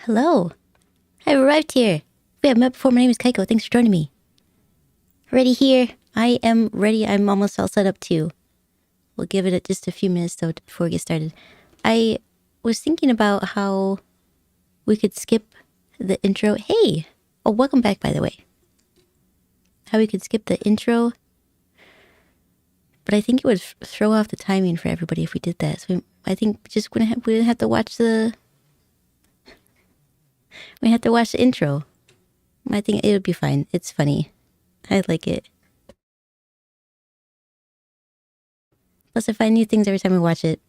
Hello. I've arrived here. We have met before. My name is Kaiko. Thanks for joining me. Ready here. I am ready. I'm almost all set up too. We'll give it just a few minutes though before we get started. I was thinking about how we could skip the intro. Hey! Oh, welcome back, by the way. How we could skip the intro. But I think it would throw off the timing for everybody if we did that. So I think just we didn't have to watch the... We have to watch the intro. I think it would be fine. It's funny. I like it. Plus, I find new things every time we watch it.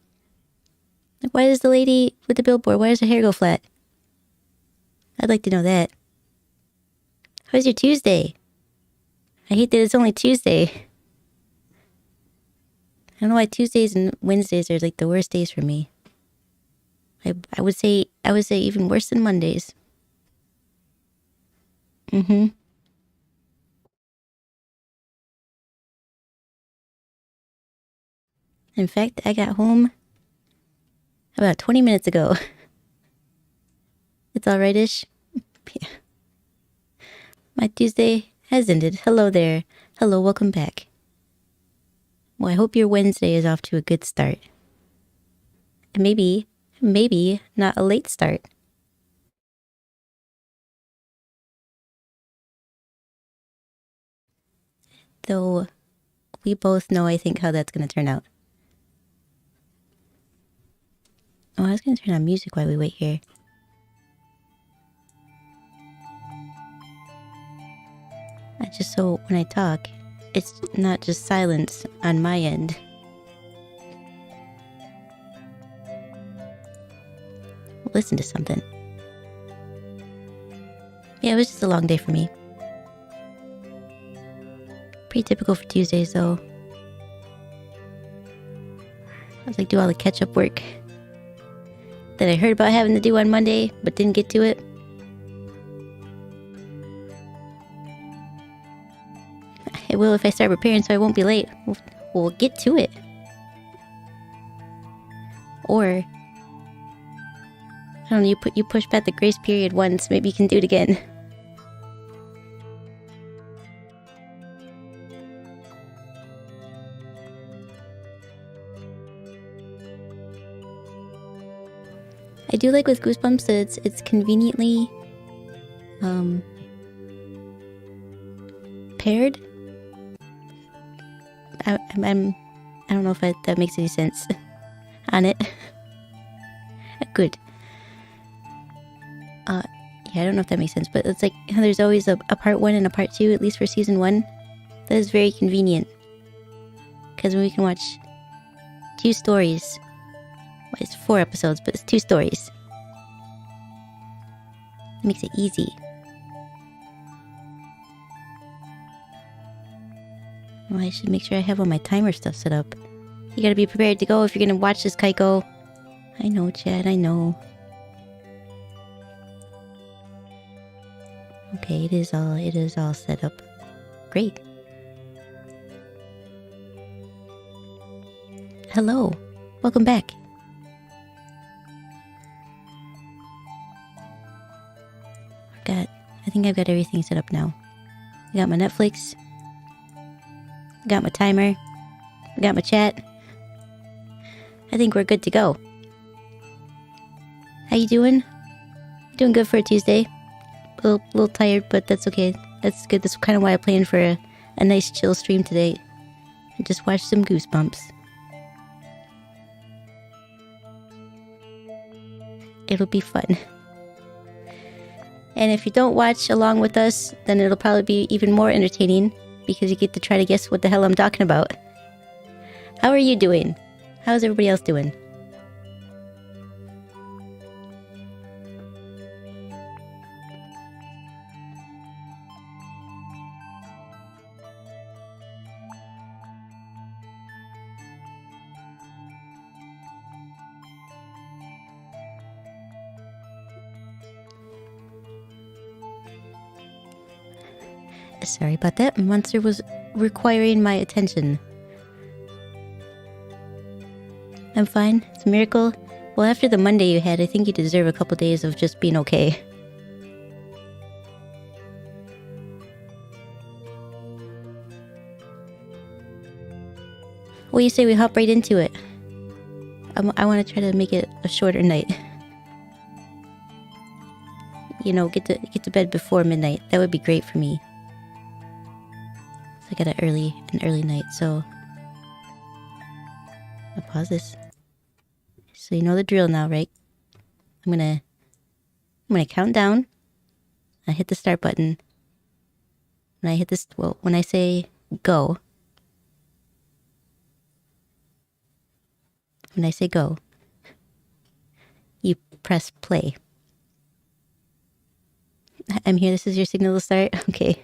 Like, why does the lady with the billboard, why does her hair go flat? I'd like to know that. How's your Tuesday? I hate that it's only Tuesday. I don't know why Tuesdays and Wednesdays are like the worst days for me. I would say even worse than Mondays. In fact, I got home about 20 minutes ago. It's alright-ish. Yeah. My Tuesday has ended. Hello there. Hello, welcome back. Well, I hope your Wednesday is off to a good start. And maybe not a late start. Though we both know, I think, how that's going to turn out. Oh, I was going to turn on music while we wait here. Just so when I talk, it's not just silence on my end. Listen to something. Yeah, it was just a long day for me. Pretty typical for Tuesdays, though. I was like, do all the catch-up work that I heard about having to do on Monday, but didn't get to it. I will if I start preparing, so I won't be late. We'll get to it. Or, I don't know, you push back the grace period once, maybe you can do it again. I do like with Goosebumps that it's conveniently paired. I don't know if that makes any sense on it. Good. Yeah, I don't know if that makes sense, but it's like there's always a part 1 and a part 2, at least for season 1. That is very convenient. Because we can watch 2 stories. Well, it's 4 episodes, but it's 2 stories. It makes it easy. Well, I should make sure I have all my timer stuff set up. You gotta be prepared to go if you're gonna watch this, Kaiko. I know, Chad, I know. Okay, it is all set up. Great. Hello. Welcome back. I think I've got everything set up now. I got my Netflix. I got my timer. I got my chat. I think we're good to go. How you doing? Doing good for a Tuesday. A little tired, but that's okay. That's good. That's kind of why I planned for a nice chill stream today. And just watch some Goosebumps. It'll be fun. And if you don't watch along with us, then it'll probably be even more entertaining because you get to try to guess what the hell I'm talking about. How are you doing? How's everybody else doing? Sorry about that. Monster was requiring my attention. I'm fine. It's a miracle. Well, after the Monday you had, I think you deserve a couple days of just being okay. What do you say we hop right into it? I want to try to make it a shorter night. You know, get to bed before midnight. That would be great for me. I got an early night, so I'll pause this. So you know the drill now, right? I'm gonna count down. I hit the start button. When I hit this, well, when I say go. When I say go, you press play. I'm here. This is your signal to start. Okay.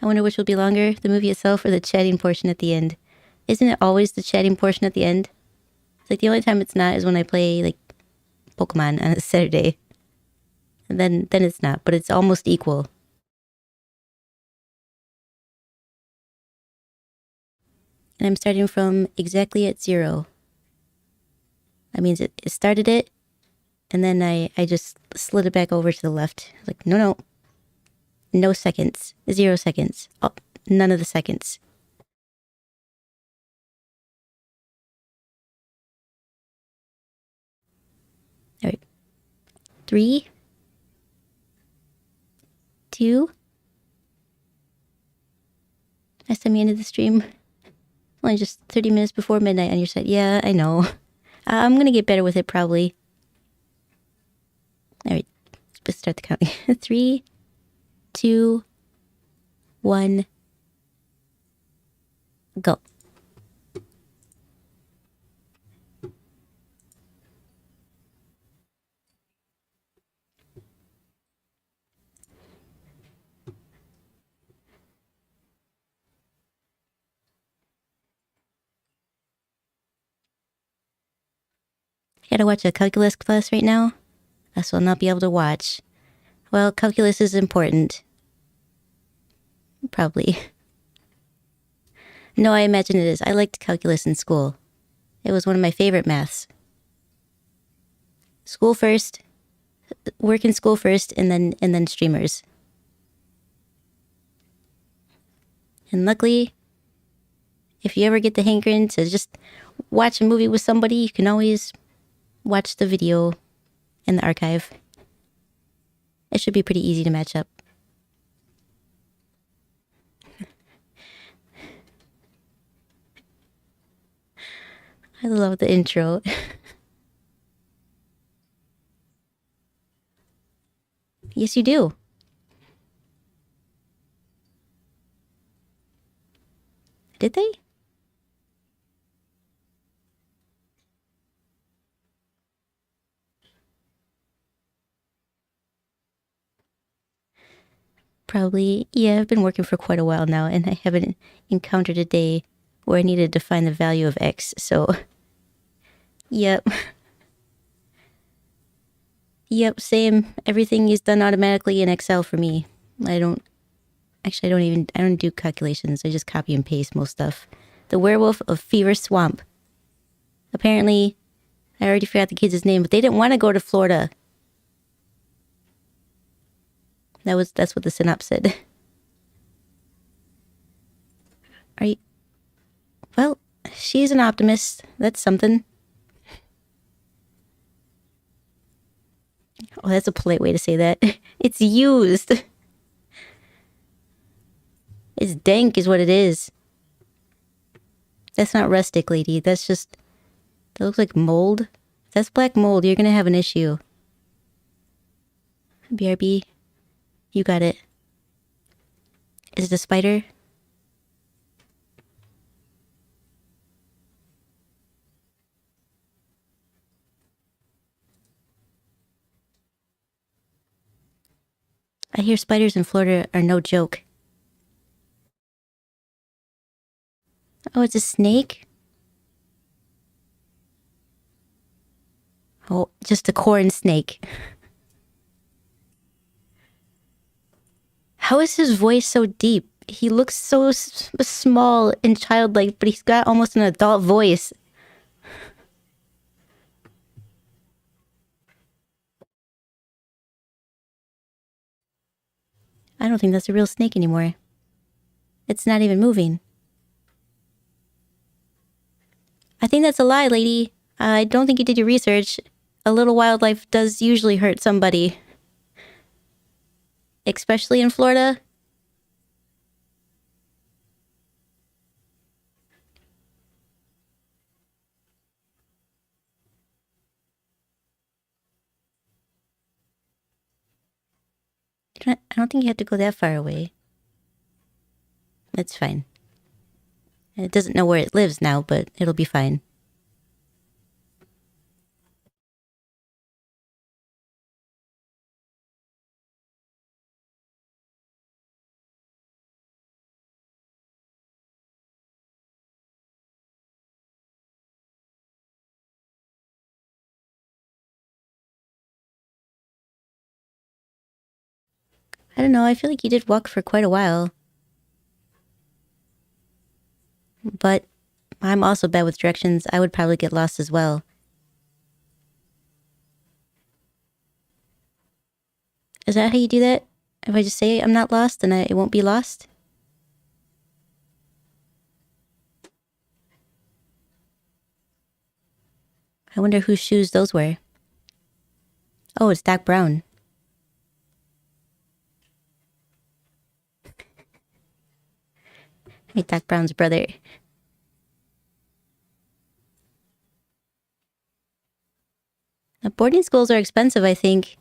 I wonder which will be longer, the movie itself or the chatting portion at the end. Isn't it always the chatting portion at the end? It's like the only time it's not is when I play like Pokemon on a Saturday. And then it's not, but it's almost equal. And I'm starting from exactly at 0. That means it started it, and then I just slid it back over to the left. Like, no. No seconds. 0 seconds. Oh, none of the seconds. All right. 3, 2. Last time you ended the stream, only just 30 minutes before midnight on your side. Yeah, I know. I'm gonna get better with it probably. All right. Let's start the counting. 3, 2, 1, go. I gotta watch a calculus class right now. So I'll not be able to watch. Well, calculus is important. Probably. No, I imagine it is. I liked calculus in school. It was one of my favorite maths. School first, work in school first, and then streamers. And luckily, if you ever get the hankering to just watch a movie with somebody, you can always watch the video in the archive. It should be pretty easy to match up. I love the intro. Yes, you do. Did they? Probably. Yeah, I've been working for quite a while now, and I haven't encountered a day where I needed to find the value of x, so... Yep. Yep, same. Everything is done automatically in Excel for me. I don't do calculations. I just copy and paste most stuff. The Werewolf of Fever Swamp. Apparently, I already forgot the kids' name, but they didn't want to go to Florida. That's what the synopsis said. Are you... Well, she's an optimist. That's something. Oh, that's a polite way to say that. It's used. It's dank is what it is. That's not rustic, lady. That's just... That looks like mold. If that's black mold, you're gonna have an issue. BRB. You got it. Is it a spider? I hear spiders in Florida are no joke. Oh, it's a snake? Oh, just a corn snake. How is his voice so deep? He looks so small and childlike, but he's got almost an adult voice. I don't think that's a real snake anymore. It's not even moving. I think that's a lie, lady. I don't think you did your research. A little wildlife does usually hurt somebody. Especially in Florida. I don't think you have to go that far away. That's fine. It doesn't know where it lives now, but it'll be fine. I don't know, I feel like you did walk for quite a while. But I'm also bad with directions. I would probably get lost as well. Is that how you do that? If I just say I'm not lost, then it won't be lost? I wonder whose shoes those were. Oh, it's Doc Brown. Hey, Doc Brown's brother. Boarding schools are expensive, I think.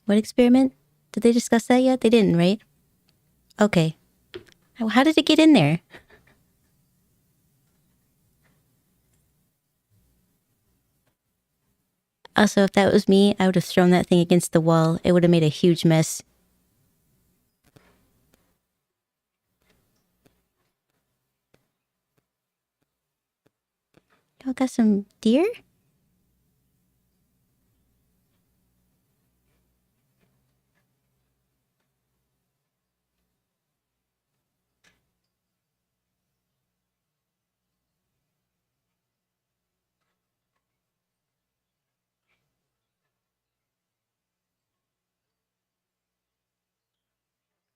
What experiment? Did they discuss that yet? They didn't, right? Okay. How did it get in there? Also, if that was me, I would have thrown that thing against the wall. It would have made a huge mess. Y'all got some deer?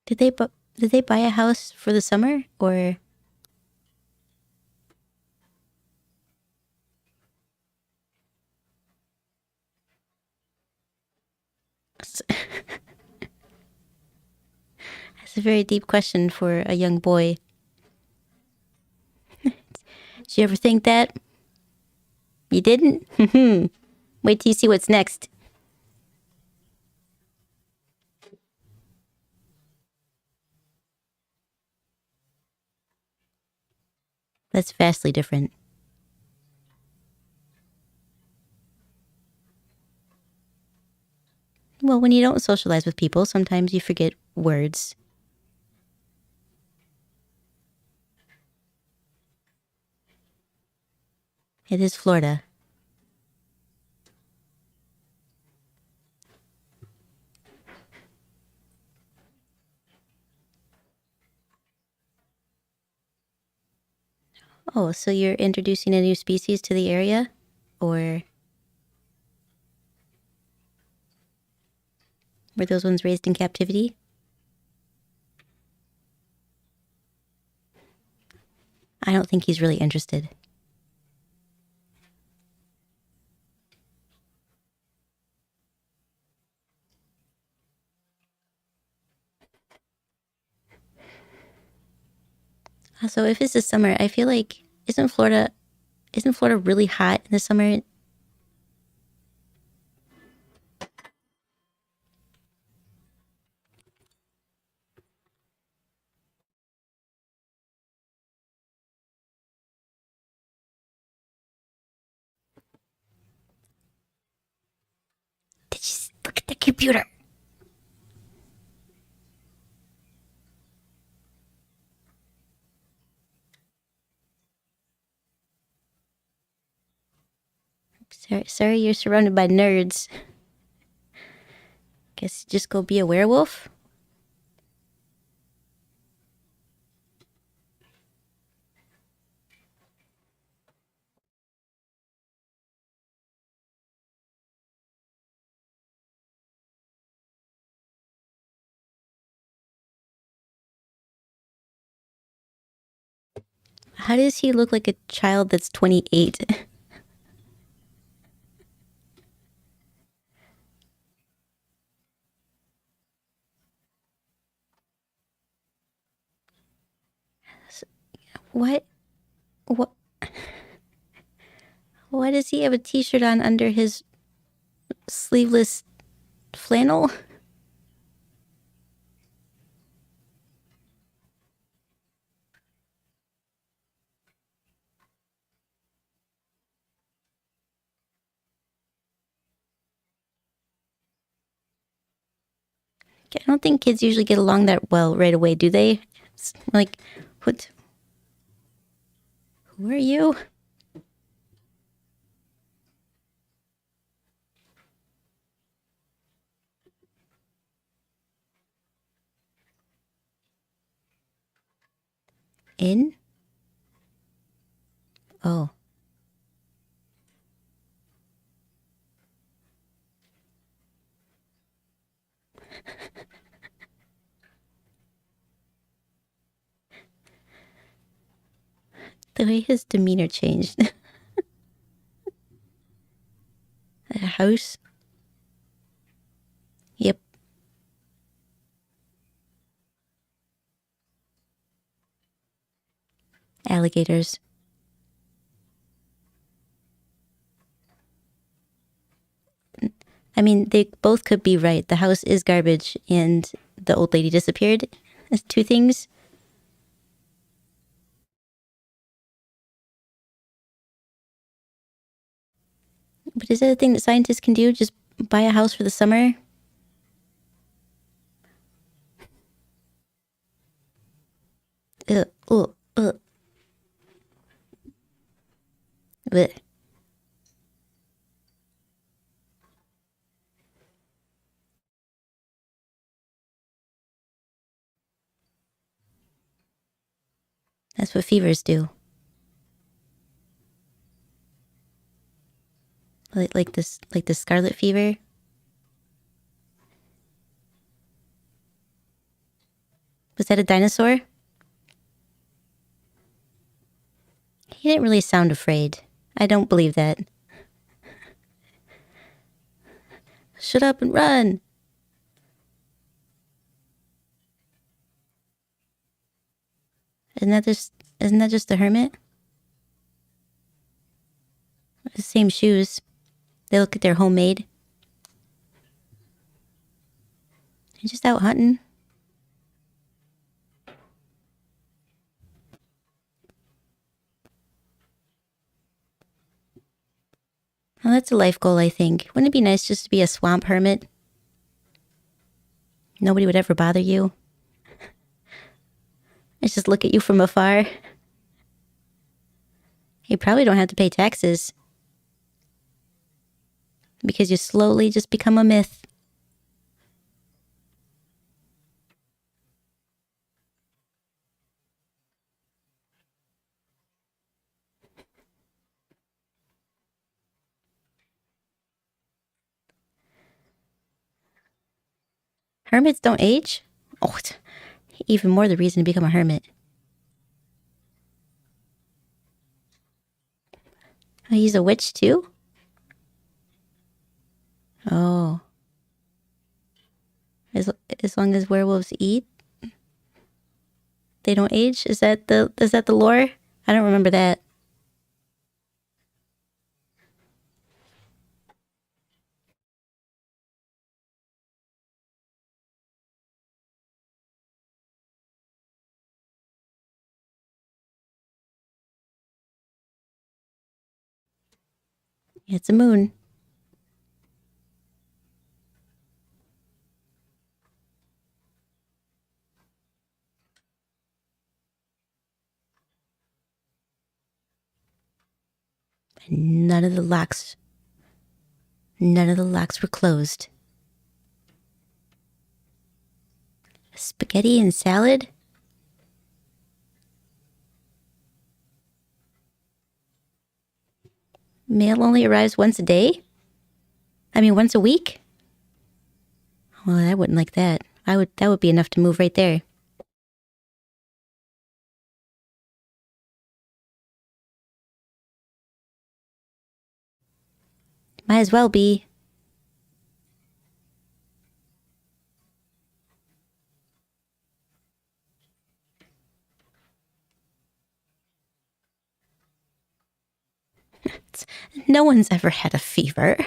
Did they buy a house for the summer, or... That's a very deep question for a young boy. Did you ever think that? You didn't? Wait till you see what's next. That's vastly different. Well, when you don't socialize with people, sometimes you forget words. It is Florida. Oh, so you're introducing a new species to the area? Or were those ones raised in captivity? I don't think he's really interested. So if it's the summer, I feel like isn't Florida really hot in the summer? Did you look at the computer? Sorry, you're surrounded by nerds. Guess just go be a werewolf? How does he look like a child that's 28? What? What? Why does he have a t-shirt on under his sleeveless flannel? I don't think kids usually get along that well right away, do they? It's like, what? Who are you? In? Oh. The way his demeanor changed. A house? Yep. Alligators. I mean, they both could be right. The house is garbage and the old lady disappeared. That's two things. But is that a thing that scientists can do? Just buy a house for the summer? Ugh, ugh, ugh. Blech. That's what fevers do. Like this, like the scarlet fever. Was that a dinosaur? He didn't really sound afraid. I don't believe that. Shut up and run. Isn't that just isn't that just a hermit? The same shoes. They look like they're homemade. He's just out hunting. Well, that's a life goal, I think. Wouldn't it be nice just to be a swamp hermit? Nobody would ever bother you. I just look at you from afar. You probably don't have to pay taxes because you slowly just become a myth. Hermits don't age? Oh, it's even more the reason to become a hermit. Oh, he's a witch too? Oh. As long as werewolves eat, they don't age? Is that the lore? I don't remember that. It's a moon. And none of the locks were closed. Spaghetti and salad? Mail only arrives once a day? I mean, once a week? Well, I wouldn't like that. That would be enough to move right there. Might as well be. No one's ever had a fever.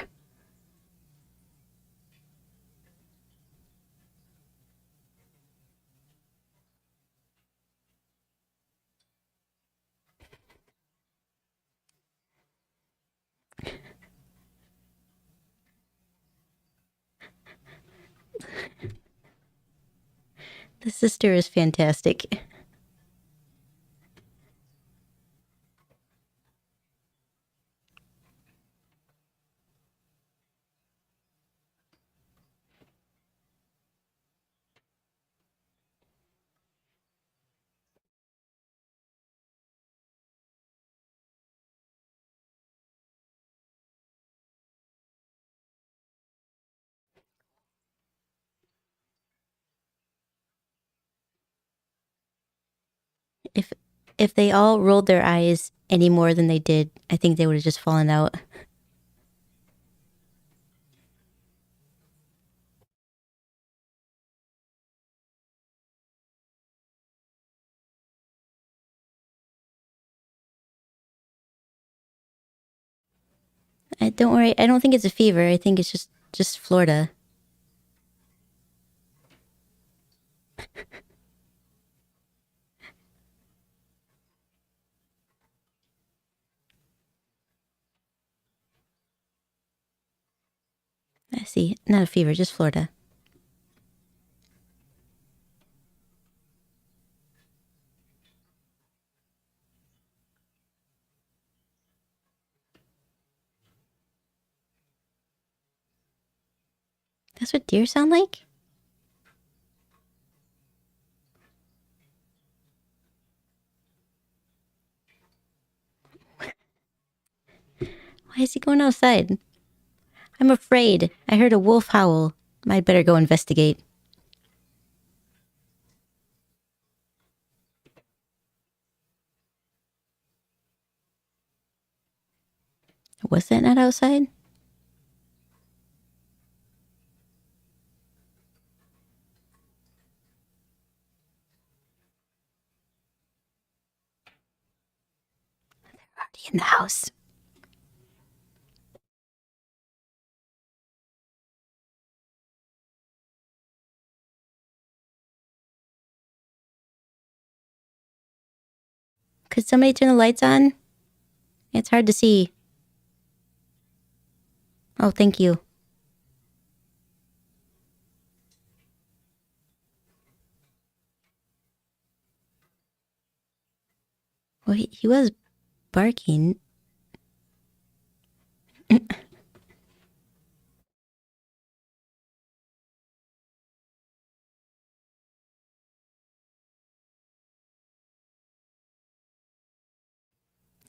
The sister is fantastic. If if they all rolled their eyes any more than they did, I think they would have just fallen out. Don't worry. I don't think it's a fever. I think it's just Florida. I see. Not a fever, just Florida. That's what deer sound like? Why is he going outside? I'm afraid. I heard a wolf howl. I'd better go investigate. Was that not outside? Already in the house. Could somebody turn the lights on? It's hard to see. Oh, thank you. Well, he was barking.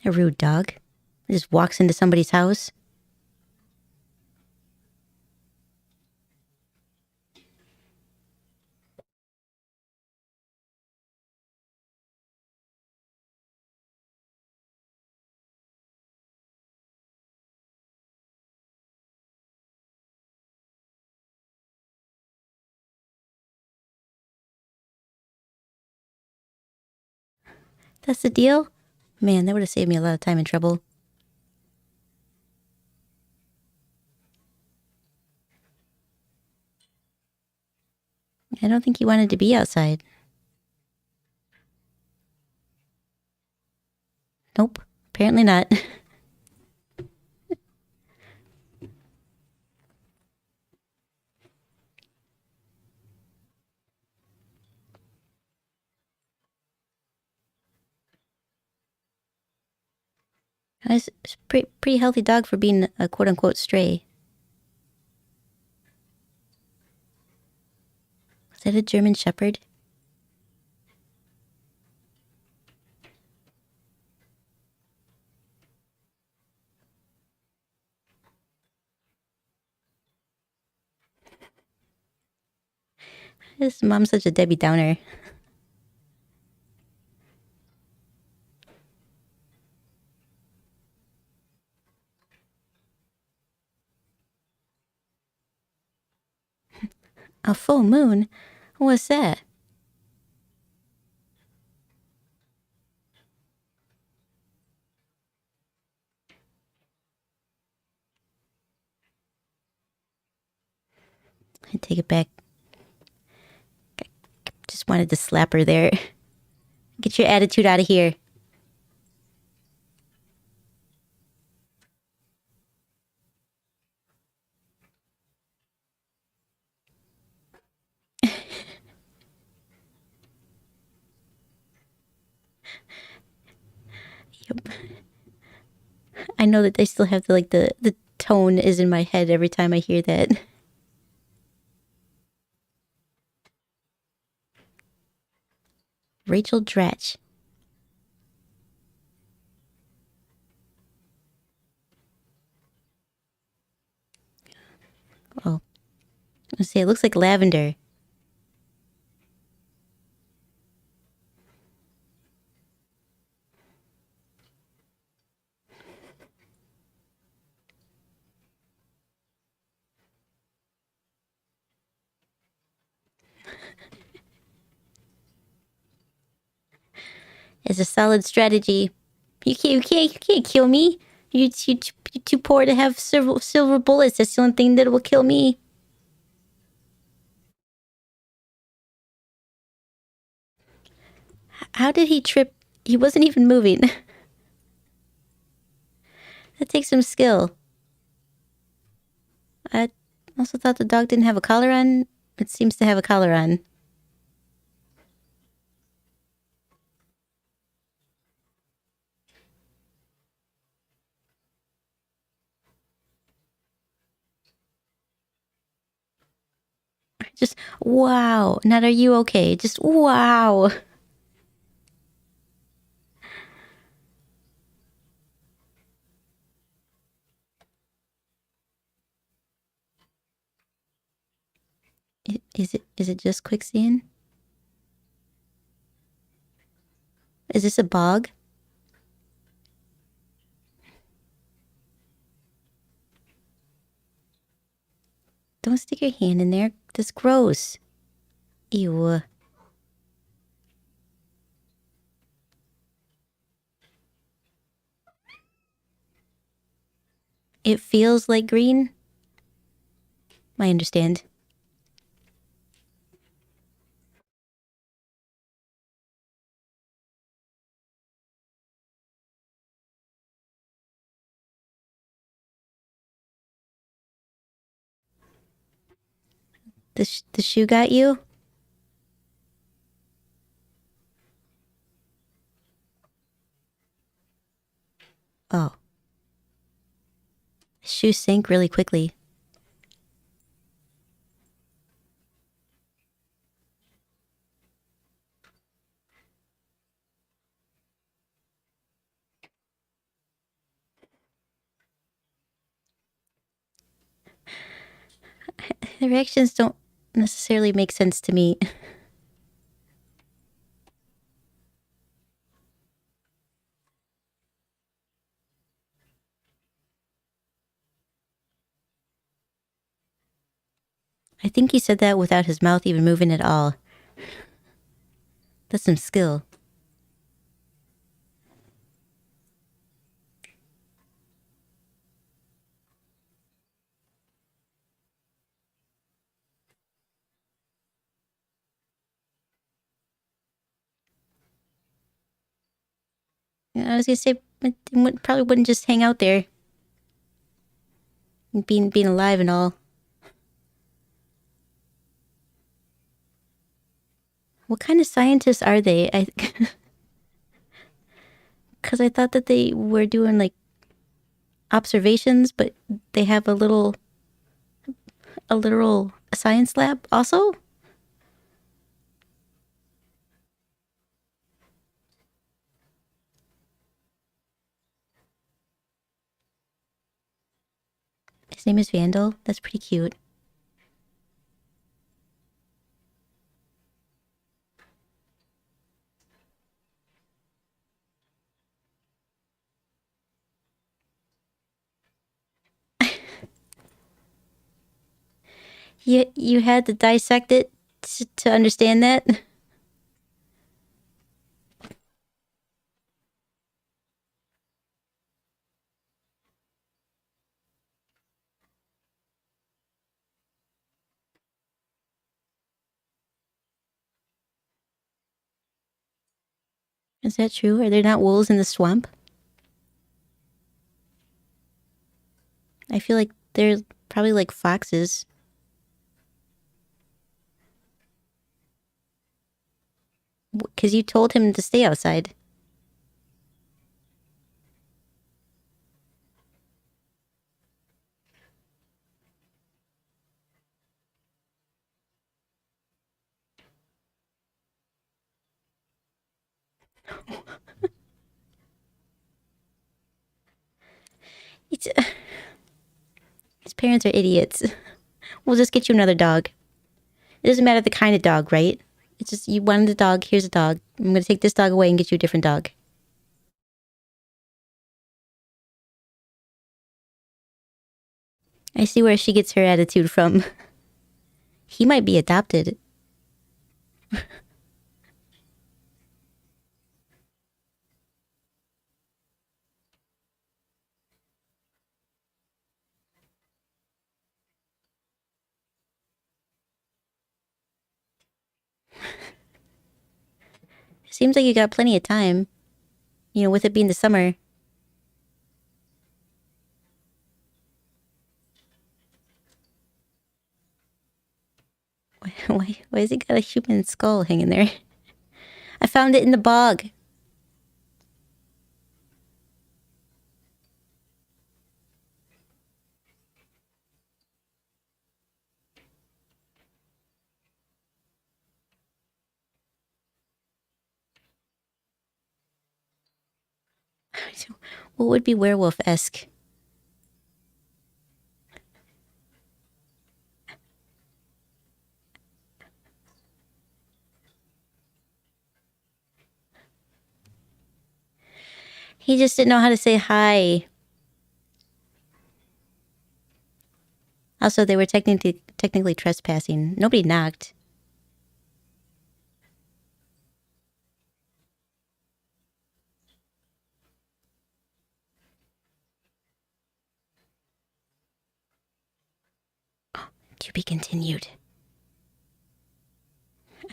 A rude dog. Just walks into somebody's house. That's the deal? Man, that would have saved me a lot of time and trouble. I don't think he wanted to be outside. Nope. Apparently not. It's a pretty healthy dog for being a quote unquote stray. Is that a German Shepherd? His mom's such a Debbie Downer. A full moon? What's that? I take it back. Just wanted to slap her there. Get your attitude out of here. Yep. I know that they still have the tone is in my head every time I hear that. Rachel Dratch. Oh, let's see. It looks like lavender. It's a solid strategy. You can't kill me. You're too poor to have silver bullets. That's the only thing that will kill me. How did he trip? He wasn't even moving. That takes some skill. I also thought the dog didn't have a collar on. It seems to have a collar on. Just wow. Not are you okay? Just wow. Is it just quicksand? Is this a bog? Don't stick your hand in there. That's gross. Ew. It feels like green. I understand. The shoe got you? Oh. The shoe sank really quickly. The reactions don't necessarily make sense to me. I think he said that without his mouth even moving at all. That's some skill. I was gonna say, it probably wouldn't just hang out there. Being alive and all. What kind of scientists are they? Because I thought that they were doing like observations, but they have a literal science lab also. His name is Vandal. That's pretty cute. You had to dissect it to understand that. Is that true? Are there not wolves in the swamp? I feel like there's probably like foxes. Because you told him to stay outside. It's, his parents are idiots. We'll just get you another dog. It doesn't matter the kind of dog, right? It's just you wanted a dog. Here's a dog. I'm going to take this dog away and get you a different dog. I see where she gets her attitude from. He might be adopted. Seems like you got plenty of time. You know, with it being the summer. Why has he got a human skull hanging there? I found it in the bog. What would be werewolf-esque? He just didn't know how to say hi. Also, they were technically trespassing. Nobody knocked. To be continued.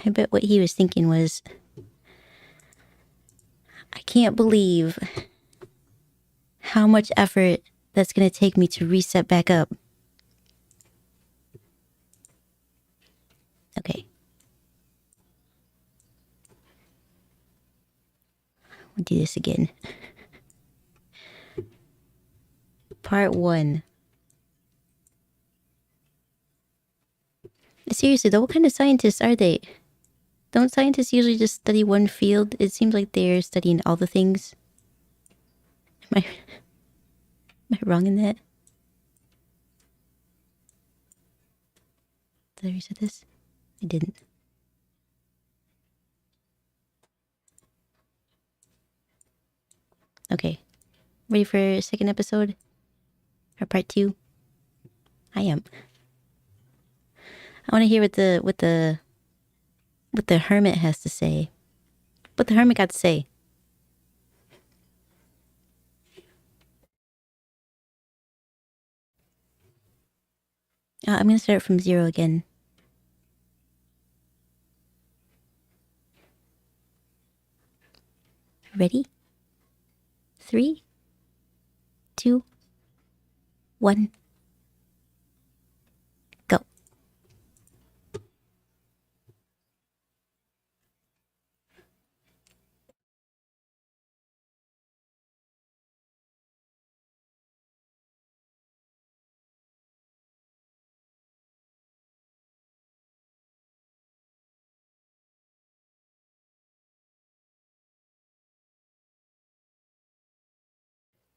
I bet what he was thinking was, I can't believe how much effort that's going to take me to reset back up. Okay. We'll do this again. Part 1. Seriously though, what kind of scientists are they? Don't scientists usually just study one field? It seems like they're studying all the things. Am I wrong in that? Did I reset this? I didn't. Okay. Ready for a second episode? Or part 2? I am. I want to hear what the hermit has to say. What the hermit got to say. I'm gonna start from 0 again. Ready? 3, 2, 1, go.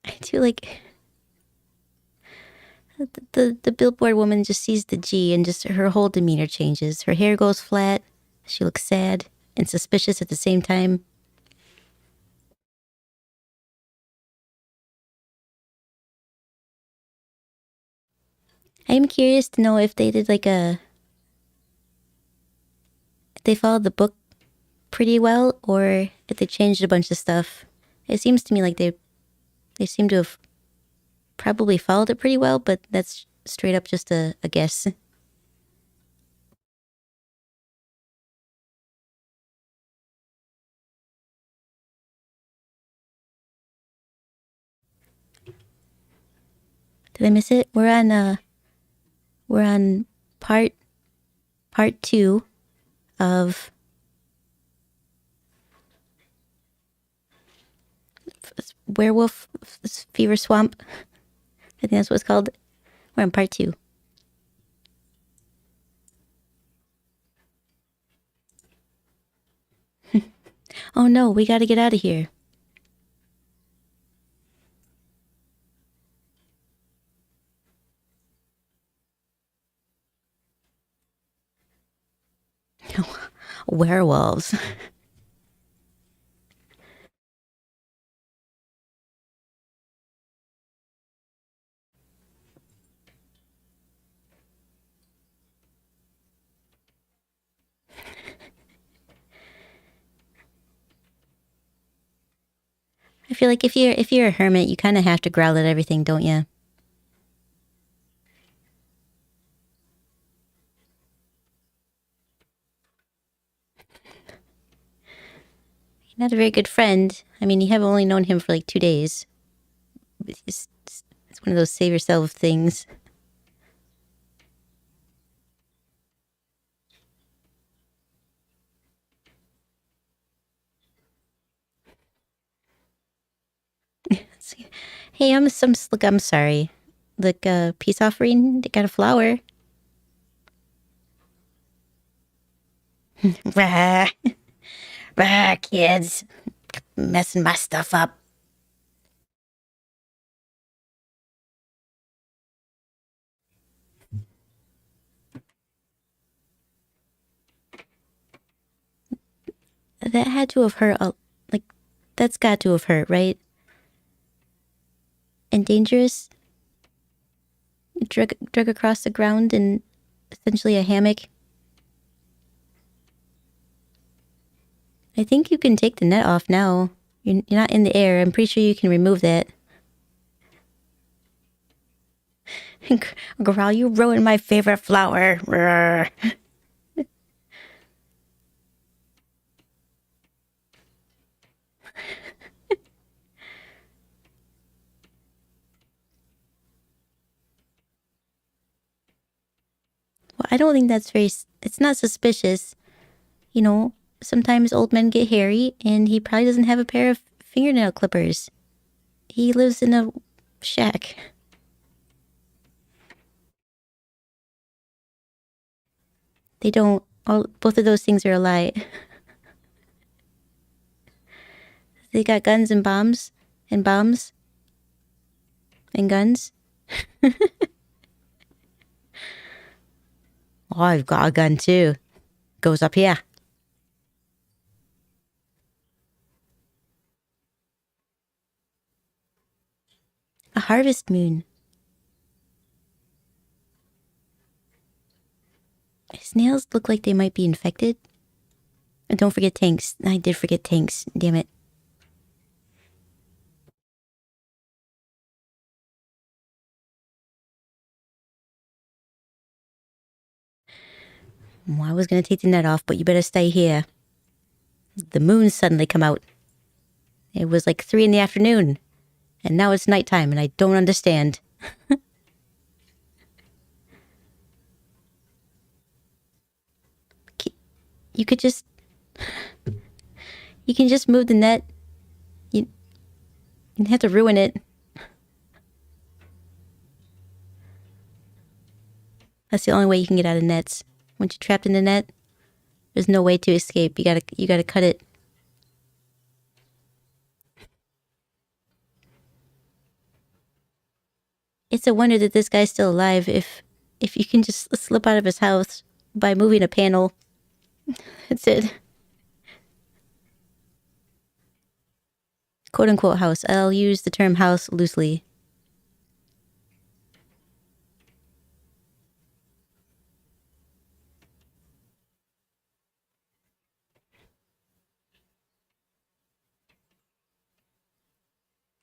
I do like the billboard woman just sees the G and just her whole demeanor changes. Her hair goes flat. She looks sad and suspicious at the same time. I'm curious to know if they did like if they followed the book pretty well or if they changed a bunch of stuff. It seems to me like they seem to have probably followed it pretty well, but that's straight up just a guess. Did I miss it? We're on part 2 of Werewolf Fever Swamp. I think that's what it's called. We're on part 2. Oh no, we gotta get out of here. Werewolves. I feel like if you're a hermit, you kind of have to growl at everything, don't you? You're not a very good friend. I mean, you have only known him for like 2 days. It's one of those save yourself things. Hey, look, I'm sorry. Look, peace offering. They got a flower. Rah, rah, kids, messing my stuff up. That had to have hurt. Like, that's got to have hurt, right? And dangerous. Drug across the ground in essentially a hammock. I think you can take the net off now. You're not in the air. I'm pretty sure you can remove that. Girl, you ruined my favorite flower. Well, I don't think that's very... It's not suspicious. You know, sometimes old men get hairy, and he probably doesn't have a pair of fingernail clippers. He lives in a shack. They don't... both of those things are a lie. They got guns and bombs. And bombs. And guns. Oh, I've got a gun too. Goes up here. A harvest moon. His nails look like they might be infected. And don't forget tanks. I did forget tanks. Damn it. Well, I was gonna take the net off, but you better stay here. The moon suddenly come out. It was like 3 in the afternoon. And now it's nighttime, and I don't understand. You could just... You can just move the net. You have to ruin it. That's the only way you can get out of nets. Once you're trapped in the net, there's no way to escape. You gotta cut it. It's a wonder that this guy's still alive if you can just slip out of his house by moving a panel. That's it. Quote unquote house. I'll use the term house loosely.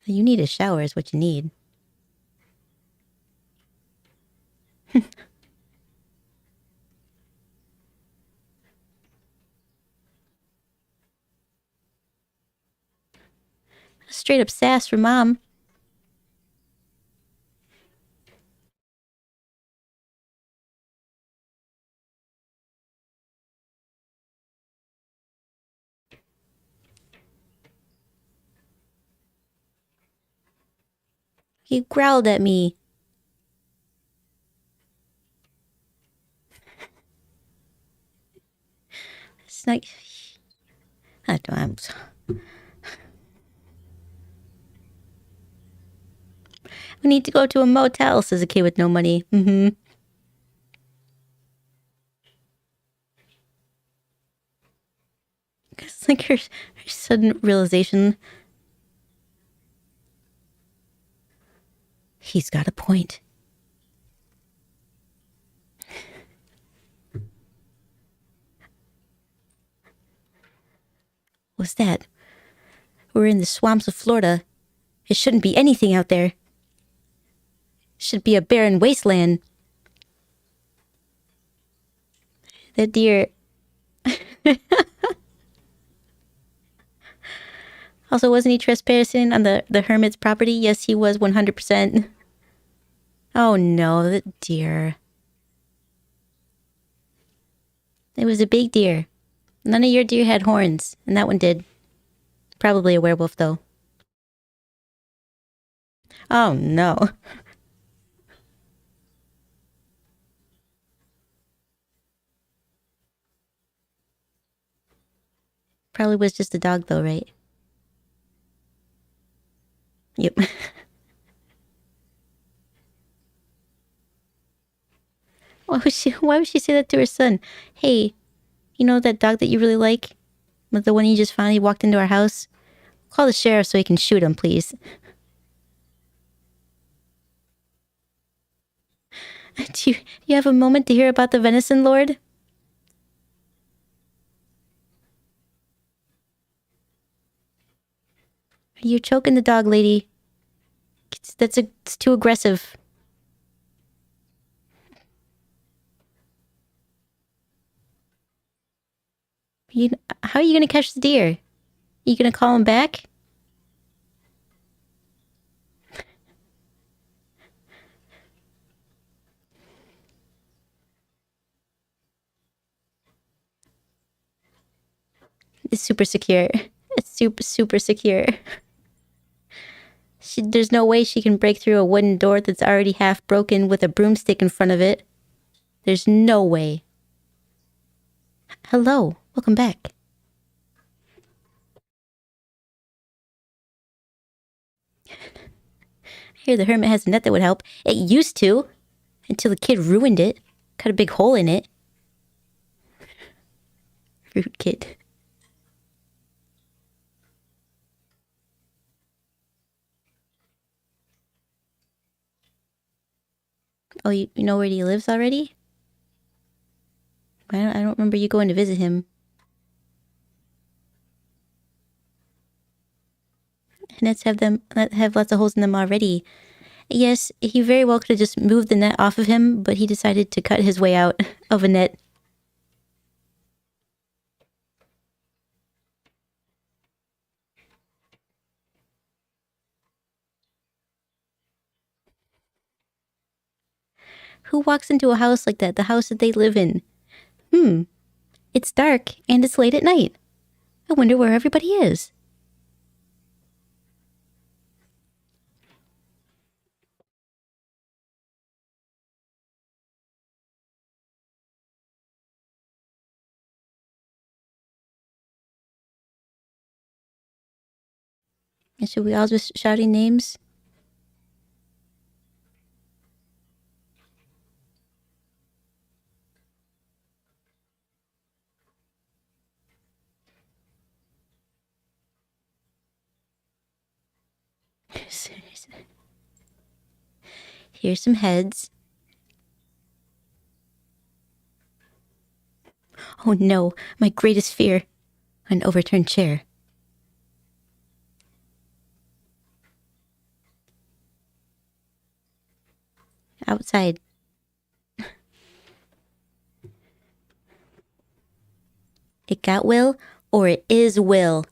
You need a shower is what you need. Straight up sass from Mom. He growled at me. It's like... I don't... We need to go to a motel, says a kid with no money. Mm-hmm. It's like her sudden realization. He's got a point. What's that? We're in the swamps of Florida. It shouldn't be anything out there. It should be a barren wasteland. That deer... Also, wasn't he trespassing on the hermit's property? Yes, he was 100%. Oh no, the deer. It was a big deer. None of your deer had horns, and that one did. Probably a werewolf, though. Oh no. Probably was just a dog, though, right? Yep. Why would she say that to her son? Hey, you know that dog that you really like? The one you just finally walked into our house? Call the sheriff so he can shoot him, please. Do you have a moment to hear about the venison lord? You're choking the dog, lady. It's too aggressive. How are you gonna catch the deer? You gonna call him back? It's super secure. It's super secure. There's no way she can break through a wooden door that's already half broken with a broomstick in front of it. There's no way. Hello. Welcome back. I hear the hermit has a net that would help. It used to. Until the kid ruined it. Cut a big hole in it. Rude kid. Oh, you know where he lives already? I don't remember you going to visit him. Nets have lots of holes in them already. Yes, he very well could have just moved the net off of him, but he decided to cut his way out of a net. Who walks into a house like that? The house that they live in. It's dark and it's late at night. I wonder where everybody is. And should we all just shouting names? Here's some heads. Oh no, my greatest fear. An overturned chair. Outside. It got Will, or it is Will.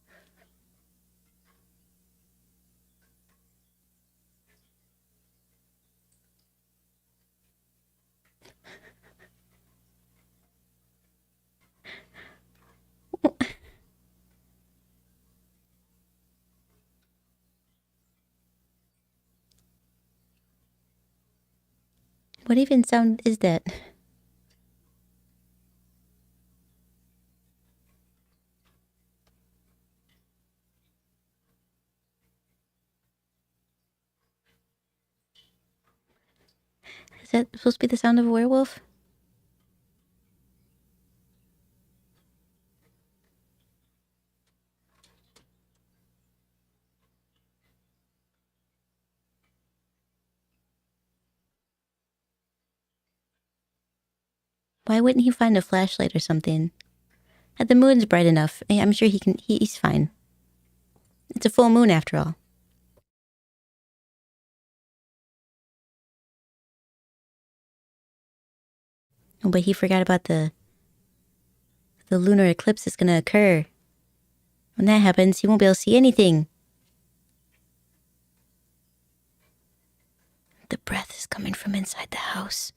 What even sound is that? Is that supposed to be the sound of a werewolf? Why wouldn't he find a flashlight or something? The moon's bright enough. I'm sure he's fine. It's a full moon after all. Oh, but he forgot about the lunar eclipse that's gonna occur. When that happens, he won't be able to see anything. The breath is coming from inside the house.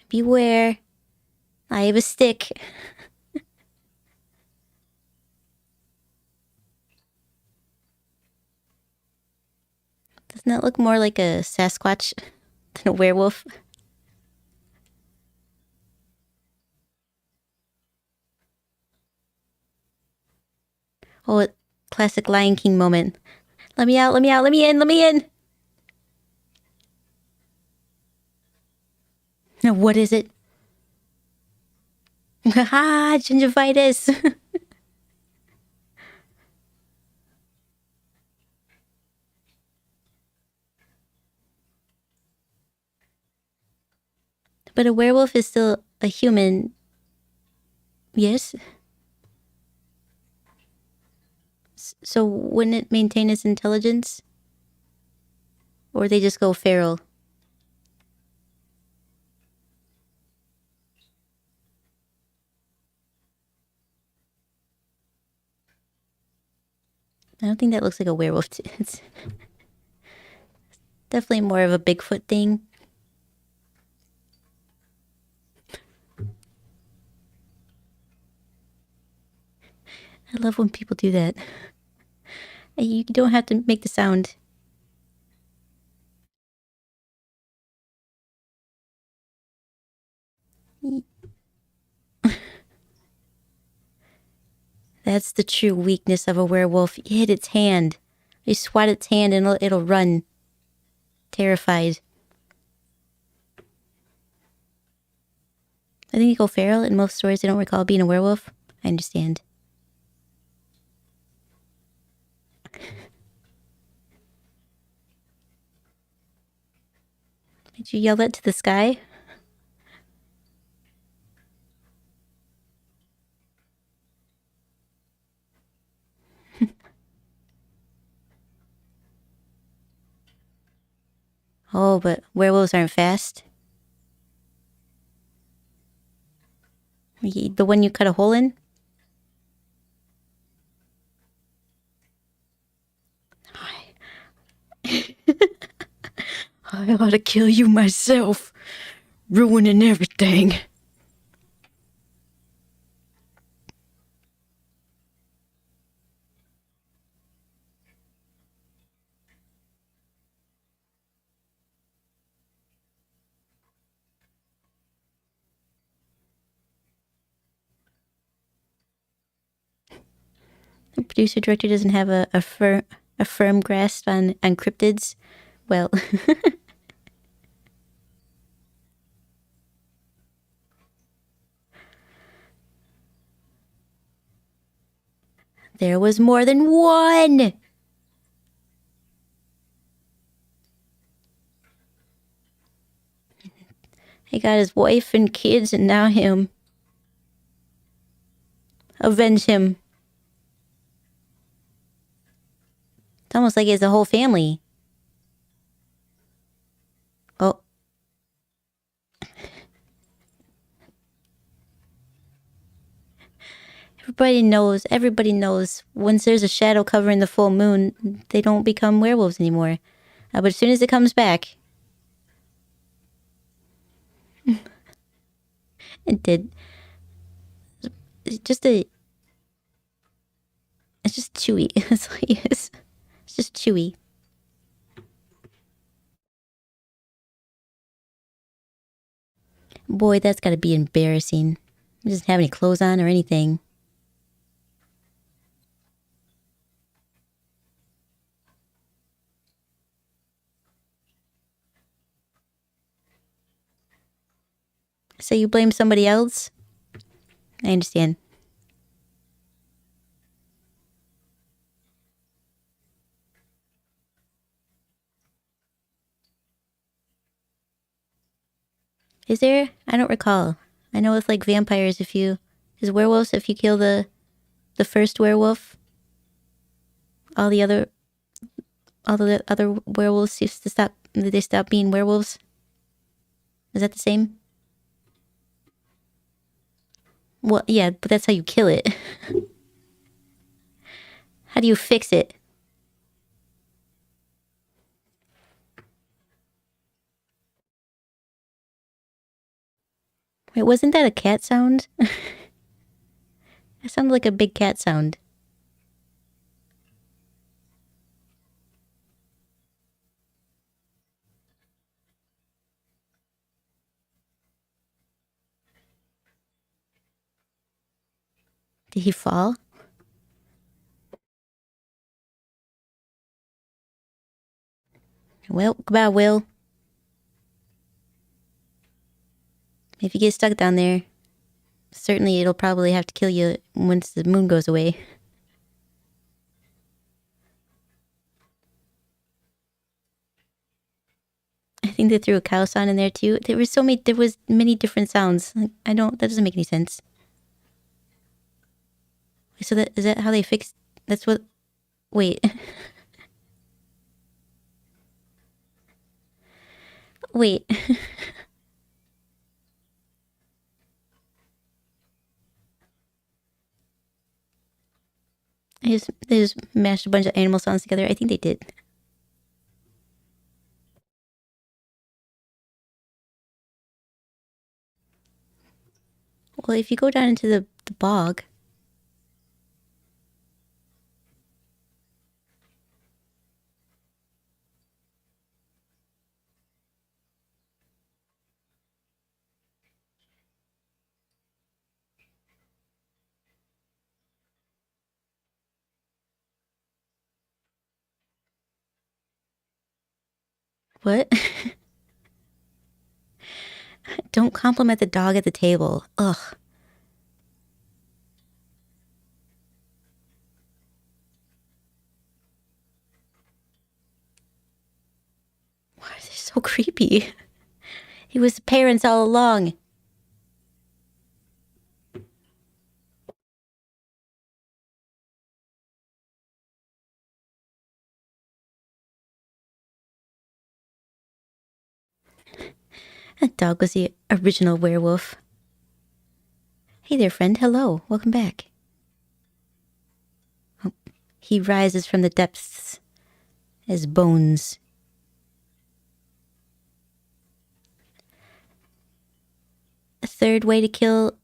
Beware. I have a stick. Doesn't that look more like a Sasquatch than a werewolf? Oh, classic Lion King moment. Let me out, let me out, let me in, let me in! Now, what is it? Haha, gingivitis! But a werewolf is still a human. Yes? So wouldn't it maintain its intelligence? Or they just go feral? I don't think that looks like a werewolf. It's definitely more of a Bigfoot thing. I love when people do that. You don't have to make the sound. That's the true weakness of a werewolf. You hit its hand. You swat its hand and it'll run. Terrified. I think you go feral. In most stories, they don't recall being a werewolf. I understand. Did you yell that to the sky? Oh, but werewolves aren't fast. The one you cut a hole in? I ought to kill you myself. Ruining everything. The producer director doesn't have a firm grasp on cryptids. Well, there was more than one. He got his wife and kids and now him. Avenge him. It's almost like he has a whole family. Oh. Everybody knows once there's a shadow covering the full moon, they don't become werewolves anymore. But as soon as it comes back, it did. It's just chewy. That's all it is. It's just chewy. Boy, that's gotta be embarrassing. He doesn't have any clothes on or anything. So you blame somebody else? I understand. Is there? I don't recall. I know with like vampires, is werewolves, if you kill the first werewolf, all the other werewolves used to stop. They stop being werewolves. Is that the same? Well, yeah, but that's how you kill it. How do you fix it? Wait, wasn't that a cat sound? It sounded like a big cat sound. Did he fall? Well, goodbye, Will. If you get stuck down there, certainly it'll probably have to kill you once the moon goes away. I think they threw a cow sound in there too. There was many different sounds. That doesn't make any sense. So is that how they fixed? That's what. Wait. Wait. They just mashed a bunch of animal songs together. I think they did. Well, if you go down into the bog. What? Don't compliment the dog at the table. Ugh. Why are they so creepy? He was the parents all along. That dog was the original werewolf. Hey there, friend. Hello. Welcome back. Oh, he rises from the depths as bones. A second way to kill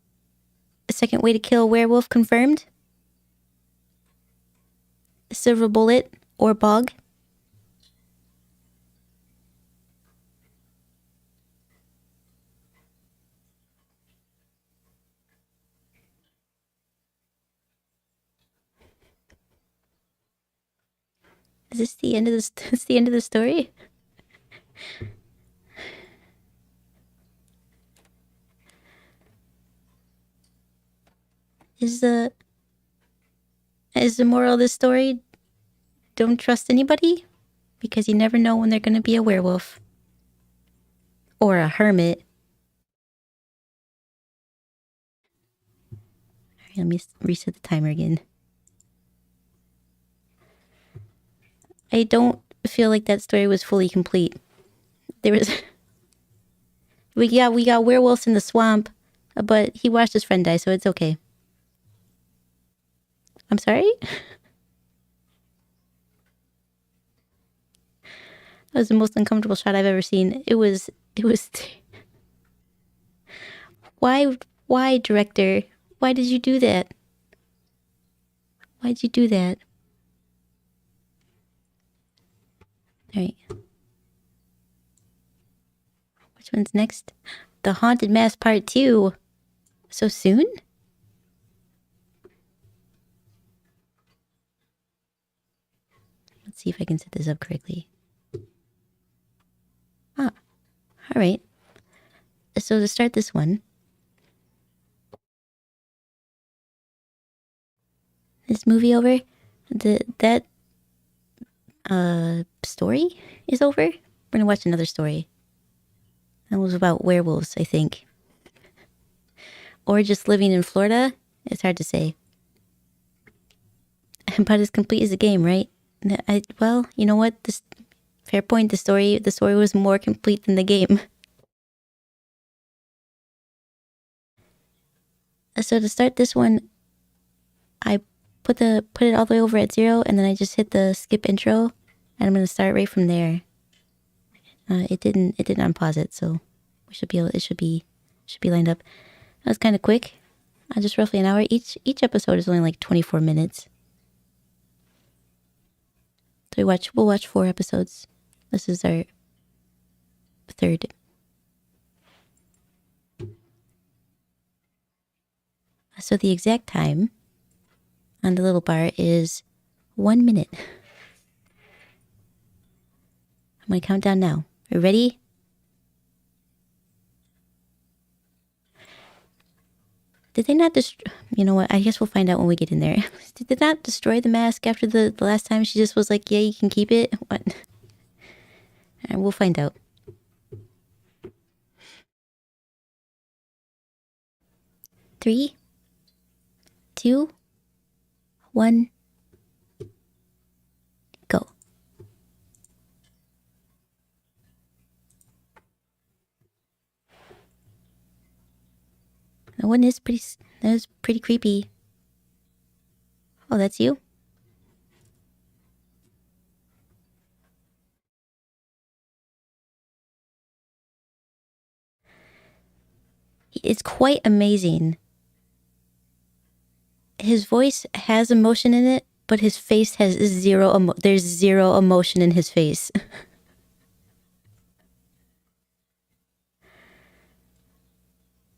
a werewolf confirmed. Silver bullet or bog. Is this the end of this? Is the end of the story? Is the moral of this story? Don't trust anybody, because you never know when they're gonna be a werewolf or a hermit. Alright, let me reset the timer again. I don't feel like that story was fully complete. There was we got werewolves in the swamp, but he watched his friend die, so it's okay. I'm sorry? That was the most uncomfortable shot I've ever seen. It was why director? Why did you do that? Why'd you do that? Alright. Which one's next? The Haunted Mask Part 2. So soon? Let's see if I can set this up correctly. Ah, alright. So to start this one, this movie over, that story is over. We're gonna watch another story. That was about werewolves, I think. Or just living in Florida. It's hard to say. About as complete as the game, right? Well, you know what? This fair point. The story was more complete than the game. So to start this one, I put it all the way over at 0, and then I just hit the skip intro, and I'm gonna start right from there. It didn't unpause it, so we should be able. It should be lined up. That was kind of quick. Just roughly an hour. Each episode is only like 24 minutes. So we'll watch 4 episodes. This is our 3rd. So the exact time on the little bar is 1 minute. I'm gonna count down now. Are you ready? Did they not destroy? You know what? I guess we'll find out when we get in there. Did they not destroy the mask after the last time? She just was like, "Yeah, you can keep it." What? Right, we'll find out. 3, 2, 1, go. That one is pretty. That is pretty creepy. Oh, that's you? It's quite amazing. His voice has emotion in it, but his face has there's zero emotion in his face.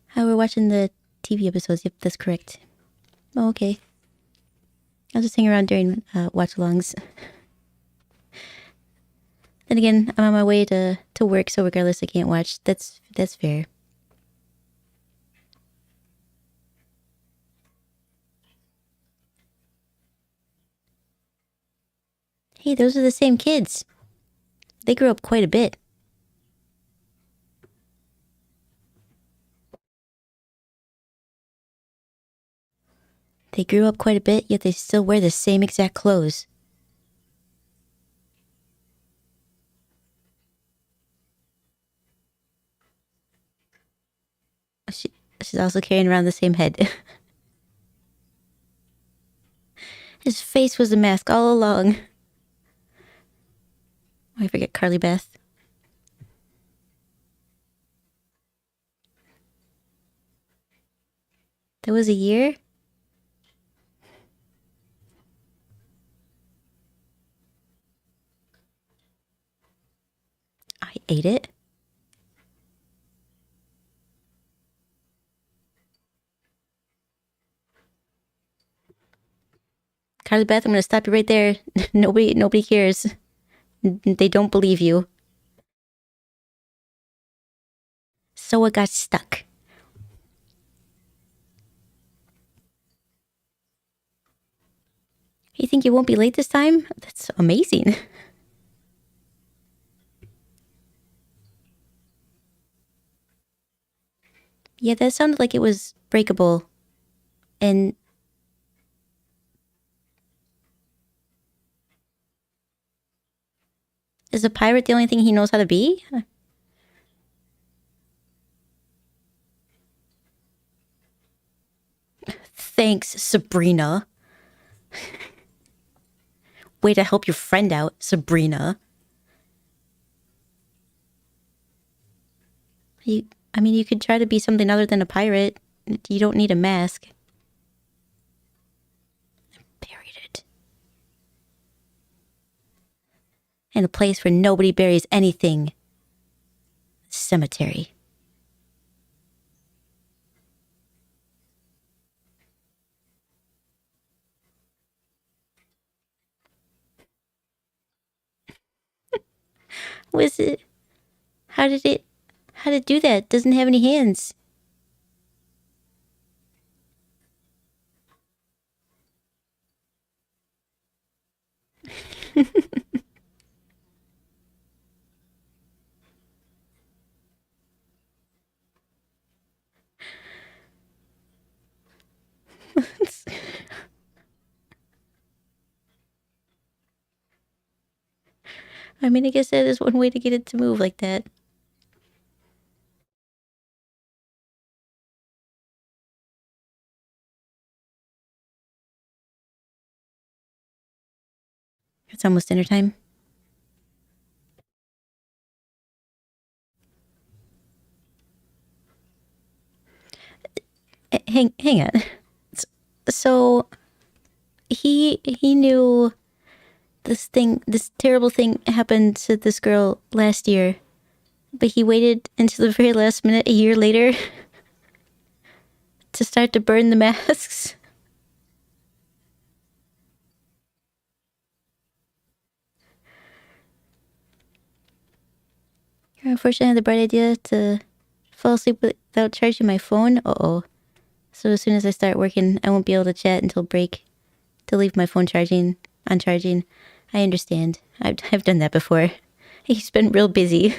How we're watching the TV episodes. Yep, that's correct. Oh, okay. I'll just hang around during watch-alongs. Then again, I'm on my way to work, so regardless, I can't watch. That's fair. Hey, those are the same kids. They grew up quite a bit. They grew up quite a bit, yet they still wear the same exact clothes. She's also carrying around the same head. His face was a mask all along. Oh, I forget Carly Beth. That was a year? I ate it. Carly Beth, I'm gonna stop you right there. Nobody cares. They don't believe you. So it got stuck. You think you won't be late this time? That's amazing. Yeah, that sounded like it was breakable. And is a pirate the only thing he knows how to be? Thanks, Sabrina. Way to help your friend out, Sabrina. You could try to be something other than a pirate. You don't need a mask. Buried it. In a place where nobody buries anything. Cemetery. Was it? How did it do that? It doesn't have any hands. I mean, I guess that is one way to get it to move like that. It's almost dinner time. Hang on. So he knew this terrible thing happened to this girl last year, but he waited until the very last minute, a year later, to start to burn the masks. Unfortunately, I had the bright idea to fall asleep without charging my phone. Uh-oh. So as soon as I start working, I won't be able to chat until break to leave my phone on charging. I understand. I've done that before. He's been real busy.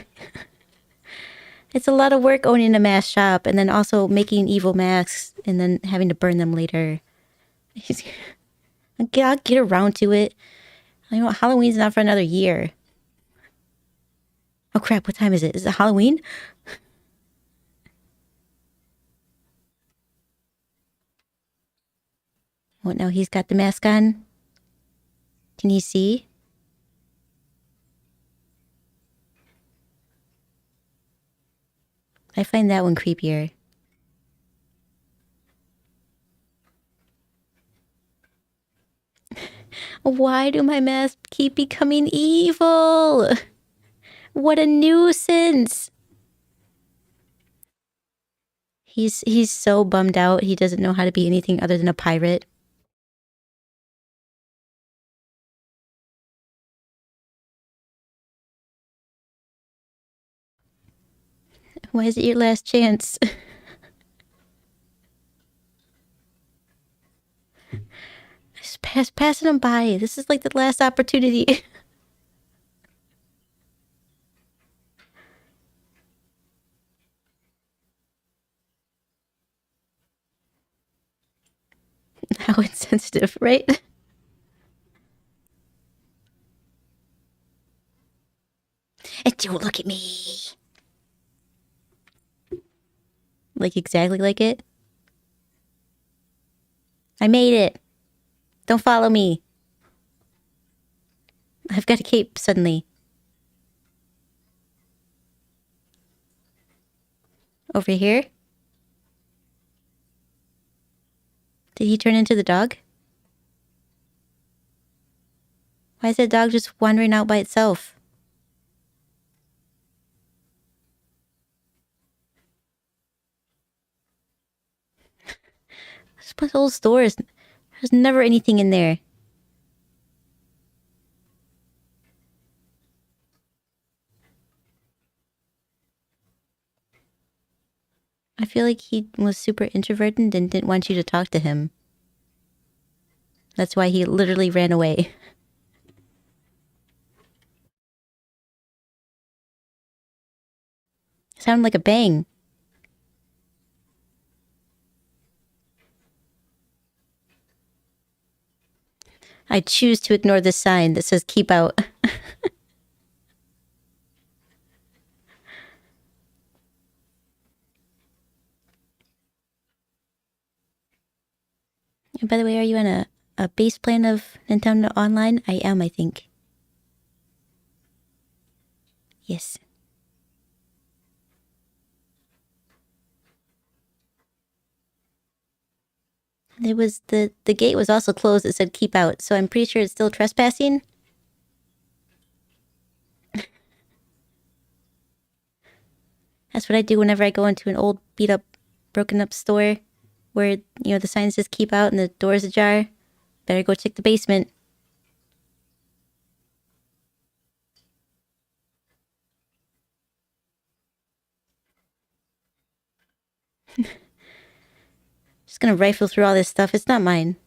It's a lot of work owning a mask shop and then also making evil masks and then having to burn them later. I'll get around to it. Halloween's not for another year. Oh crap, what time is it? Is it Halloween? What, now he's got the mask on? Can you see? I find that one creepier. Why do my masks keep becoming evil? What a nuisance. He's so bummed out. He doesn't know how to be anything other than a pirate. Why is it your last chance? Just passing him by. This is like the last opportunity. How insensitive, right? And don't look at me. Like exactly like it. I made it. Don't follow me. I've got a cape suddenly. Over here? Did he turn into the dog? Why is that dog just wandering out by itself? This whole store is... There's never anything in there. I feel like he was super introverted and didn't want you to talk to him. That's why he literally ran away. Sounded like a bang. I choose to ignore this sign that says keep out. And by the way, are you on a base plan of Nintendo Online? I am, I think. Yes. It was the gate was also closed. It said keep out, so I'm pretty sure it's still trespassing. That's what I do whenever I go into an old, beat up, broken up store where, the sign says keep out and the door's ajar. Better go check the basement. Just gonna rifle through all this stuff. It's not mine.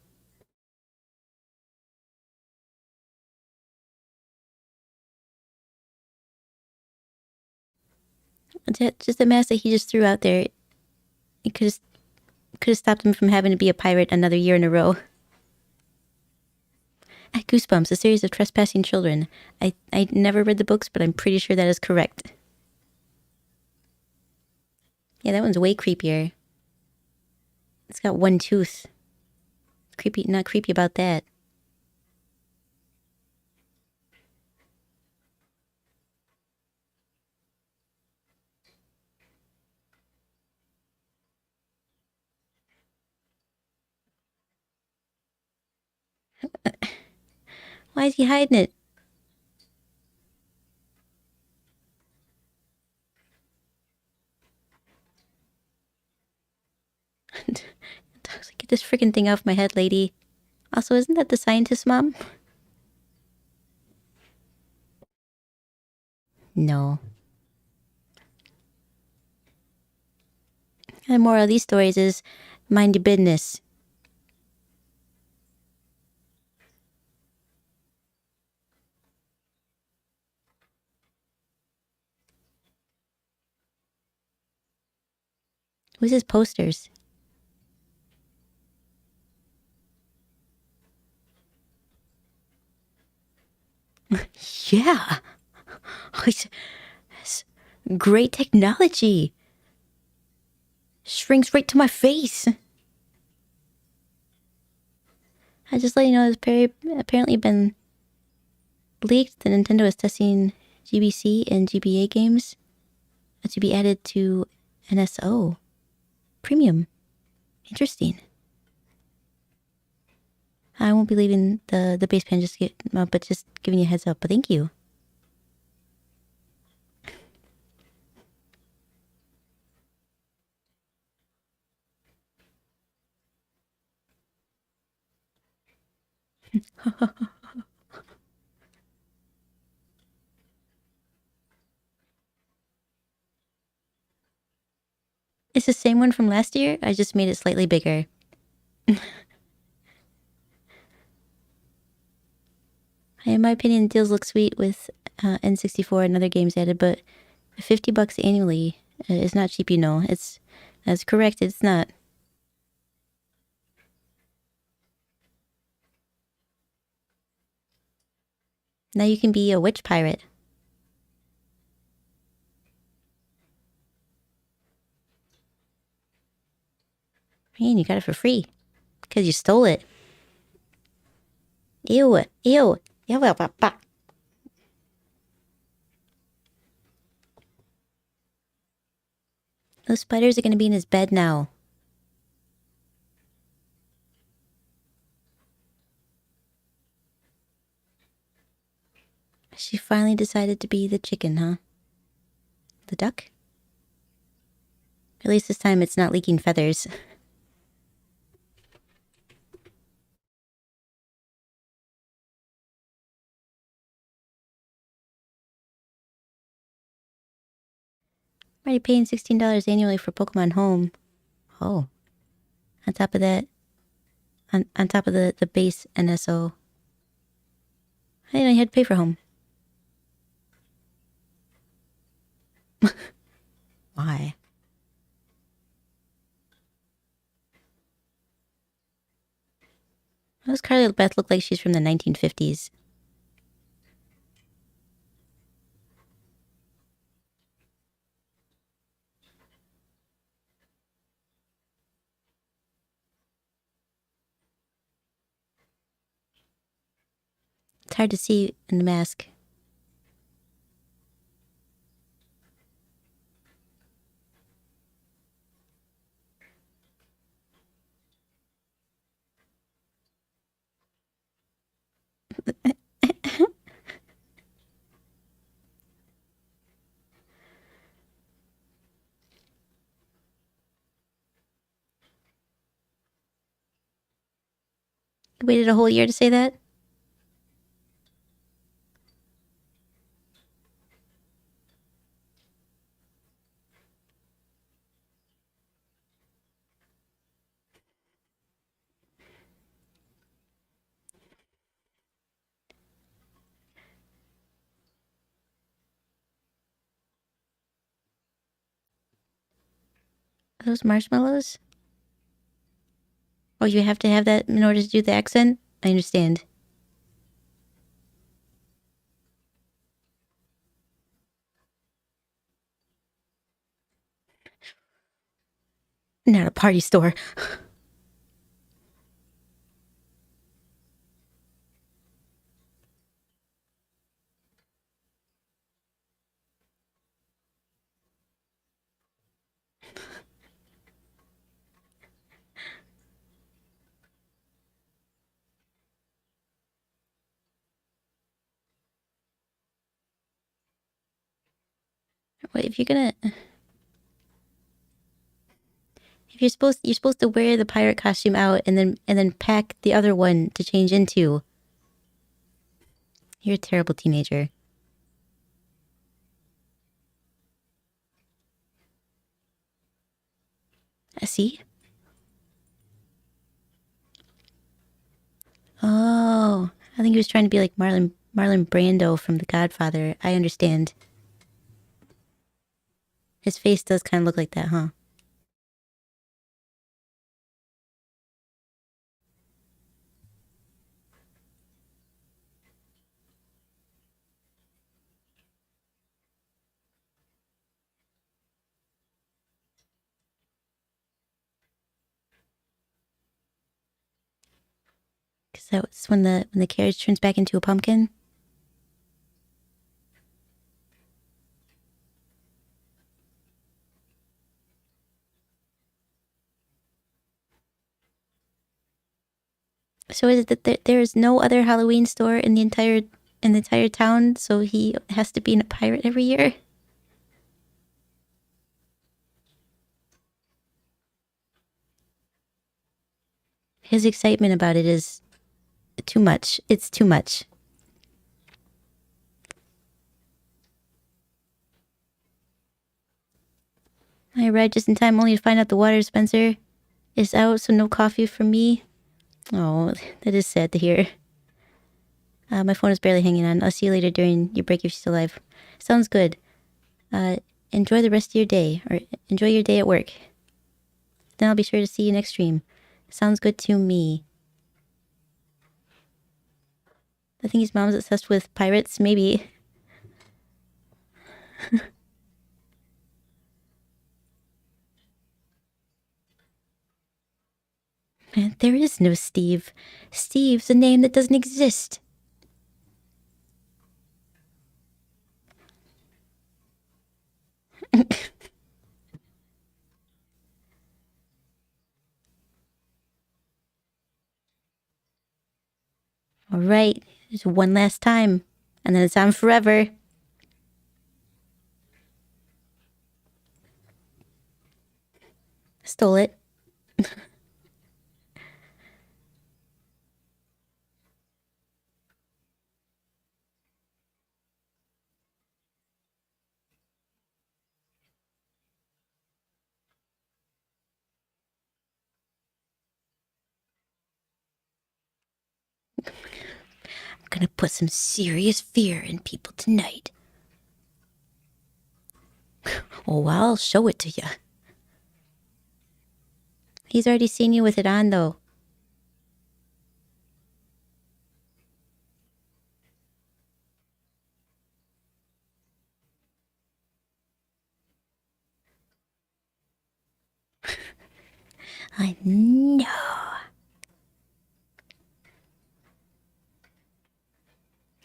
Just a mask that he just threw out there. It could have stopped him from having to be a pirate another year in a row. At Goosebumps, a series of trespassing children. I never read the books, but I'm pretty sure that is correct. Yeah, that one's way creepier. It's got one tooth. Creepy, not creepy about that. Why is he hiding it? Dog's like, get this freaking thing off my head, lady. Also, isn't that the scientist mom? No. And the moral of these stories is mind your business. Who's his posters? Yeah. It's great technology. Shrinks right to my face. I just let you know it's apparently been leaked that Nintendo is testing GBC and GBA games to be added to NSO Premium. Interesting. I won't be leaving the base pan but just giving you a heads up. But thank you. It's the same one from last year. I just made it slightly bigger. In my opinion, deals look sweet with N64 and other games added, but $50 annually is not cheap. You know, that's correct. It's not. Now you can be a witch pirate. Man, you got it for free because you stole it. Ew, ew. Those spiders are going to be in his bed now. She finally decided to be the chicken, huh? The duck? At least this time it's not leaking feathers. I'm already paying $16 annually for Pokemon Home. Oh. On top of that, on top of the base NSO. I didn't know you had to pay for Home. Why? Why does Carly Beth look like she's from the 1950s? It's hard to see in the mask. You waited a whole year to say that? Are those marshmallows? Oh, you have to have that in order to do the accent? I understand. Not a party store. Wait, if you're supposed to wear the pirate costume out and then pack the other one to change into. You're a terrible teenager. See? Oh, I think he was trying to be like Marlon Brando from The Godfather. I understand. His face does kind of look like that, huh? Because that's when the carriage turns back into a pumpkin. So is it that there is no other Halloween store in the entire town, so he has to be a pirate every year? His excitement about it is too much. It's too much. I arrived just in time only to find out the water dispenser is out, so no coffee for me. Oh, that is sad to hear. My phone is barely hanging on. I'll see you later during your break if she's alive. Sounds good. Uh, enjoy the rest of your day, or enjoy your day at work. Then I'll be sure to see you next stream. Sounds good to me. I think his mom's obsessed with pirates, maybe. Man, there is no Steve. Steve's a name that doesn't exist. All right, just one last time, and then it's on forever. Stole it. I'm gonna put some serious fear in people tonight. Oh, well, I'll show it to you. He's already seen you with it on, though. I know.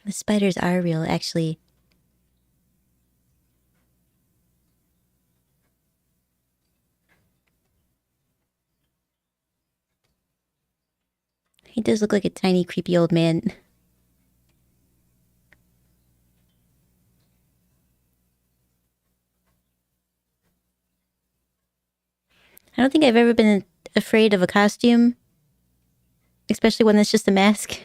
The spiders are real, actually. He does look like a tiny, creepy old man. I don't think I've ever been afraid of a costume, especially when it's just a mask.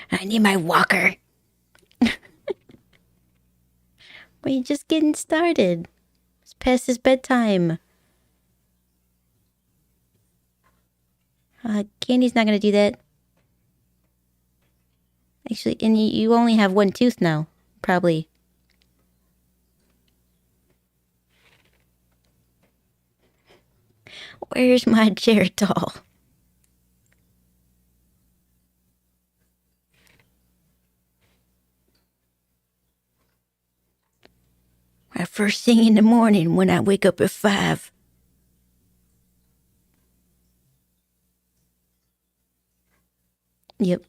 I need my walker. We're just getting started. It's past his bedtime. Candy's not gonna do that. Actually, and you only have one tooth now, probably. Where's my Geritol? My first thing in the morning when I wake up at 5. Yep.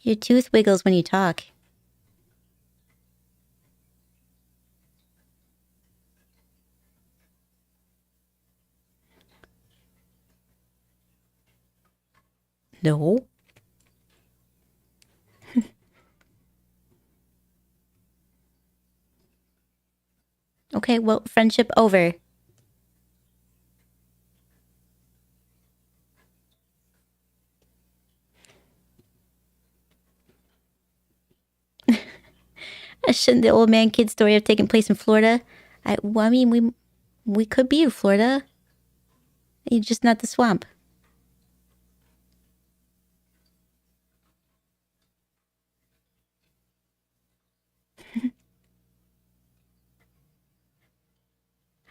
Your tooth wiggles when you talk. No. Okay, well, friendship over. Shouldn't the old man kid story have taken place in Florida? Well, I mean, we could be in Florida. You're just not the swamp.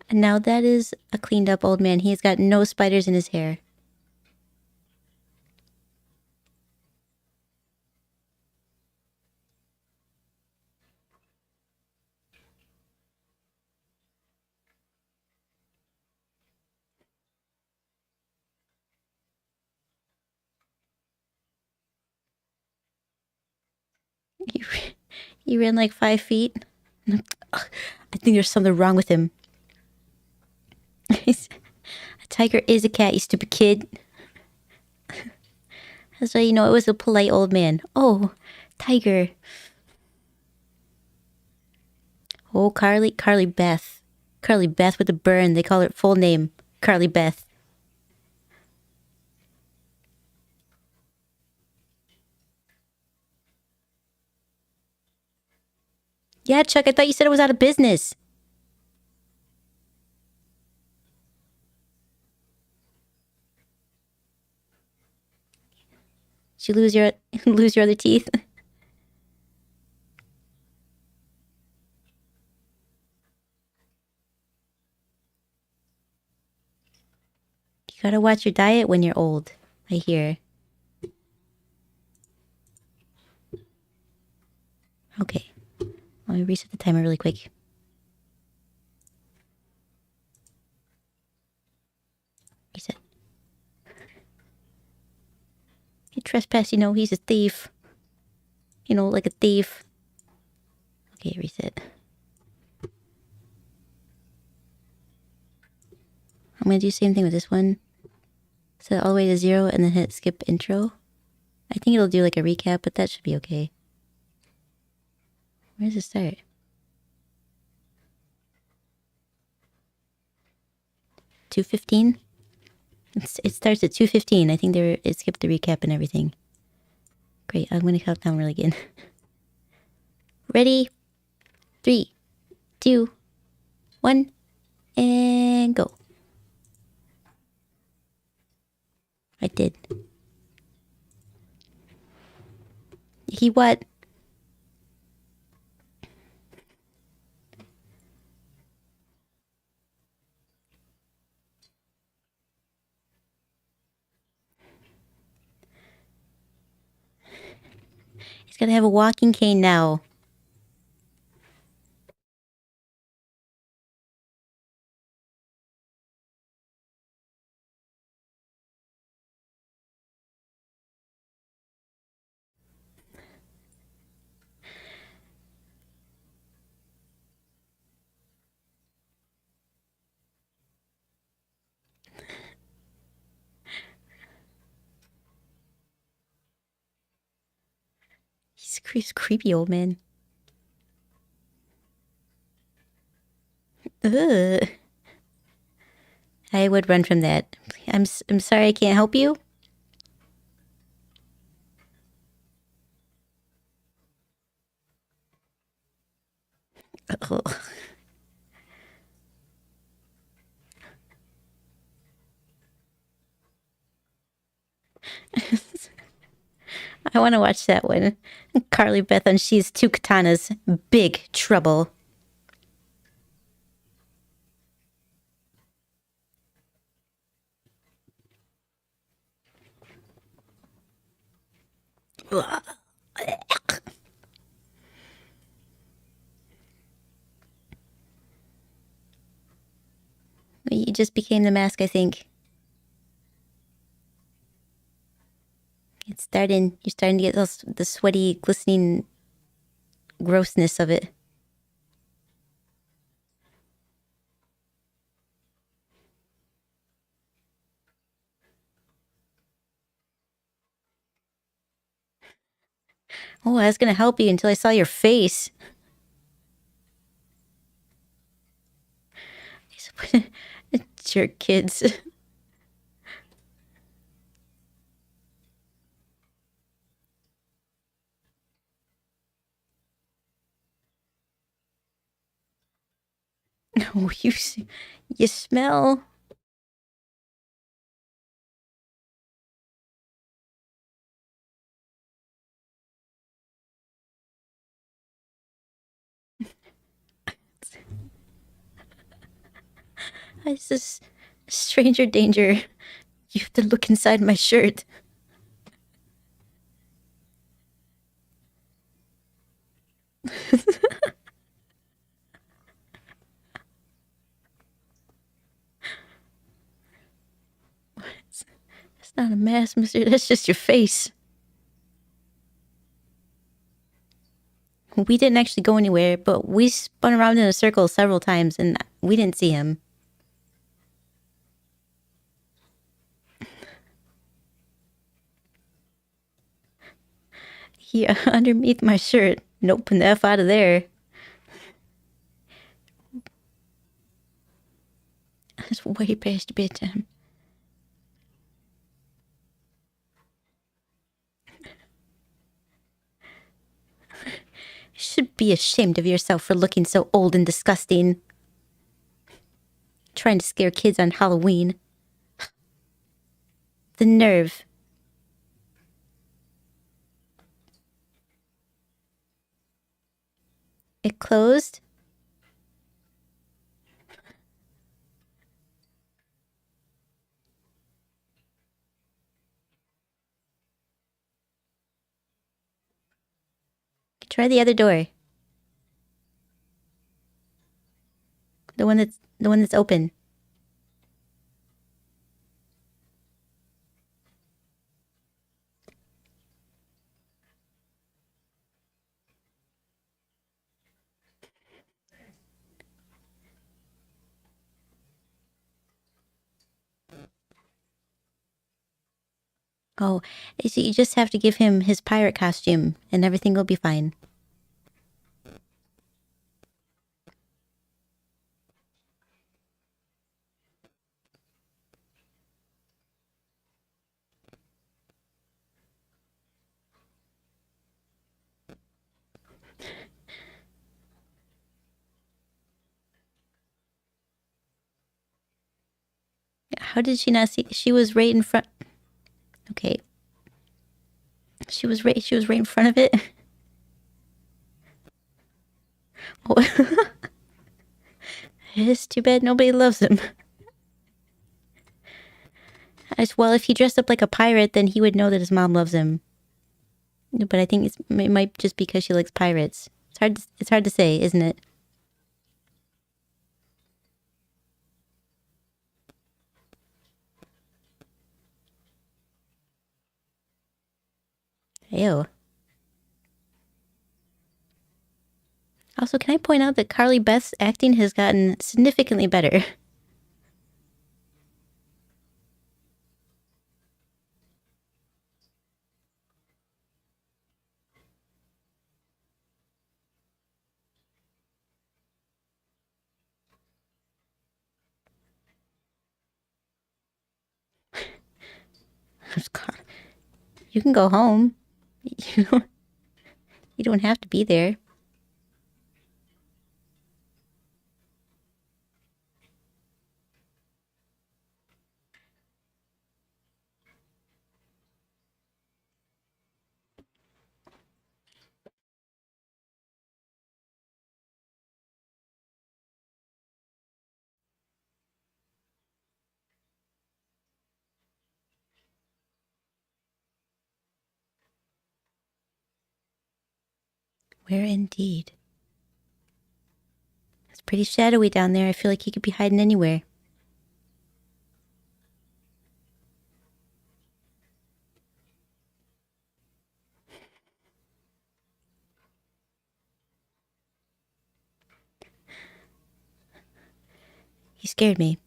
And now that is a cleaned up old man. He has got no spiders in his hair. He ran like 5 feet. I think there's something wrong with him. A tiger is a cat, you stupid kid. That's why you know it was a polite old man. Oh, tiger. Oh, Carly Beth. Carly Beth with a burn. They call her full name. Carly Beth. Yeah, Chuck, I thought you said it was out of business. Did you lose your other teeth? You gotta watch your diet when you're old, I hear. Okay. Let me reset the timer really quick. Reset. He trespassed, he's a thief. Like a thief. Okay, reset. I'm gonna do the same thing with this one. Set it all the way to 0 and then hit skip intro. I think it'll do like a recap, but that should be okay. Where does it start? 2:15? It starts at 2:15. I think it skipped the recap and everything. Great, I'm gonna count down really again. Ready? 3, 2, 1, and go. I did. He what? He's gonna have a walking cane now. He's creepy old man. Ugh. I would run from that. I'm sorry I can't help you. Ugh. I want to watch that one. Carly Beth on She's Two Katanas. Big trouble. You just became the mask, I think. You're starting to get the sweaty, glistening grossness of it. Oh, I was gonna help you until I saw your face. Jerk kids. Oh, you smell. It's this stranger danger. You have to look inside my shirt. That's not a mask, mister. That's just your face. We didn't actually go anywhere, but we spun around in a circle several times and we didn't see him. He underneath my shirt. Nope, the F out of there. That's way past bedtime. You should be ashamed of yourself for looking so old and disgusting. Trying to scare kids on Halloween. The nerve. It closed? Try the other door. The one that's open. Oh, so you just have to give him his pirate costume and everything will be fine. How did she not see? She was right in front. Okay. She was right in front of it. Oh. It's too bad nobody loves him. Well, if he dressed up like a pirate, then he would know that his mom loves him. But I think it might just because she likes pirates. It's hard to say, isn't it? Ew. Also, can I point out that Carly Beth's acting has gotten significantly better? You can go home. You don't have to be there. Where indeed? It's pretty shadowy down there. I feel like he could be hiding anywhere. He scared me.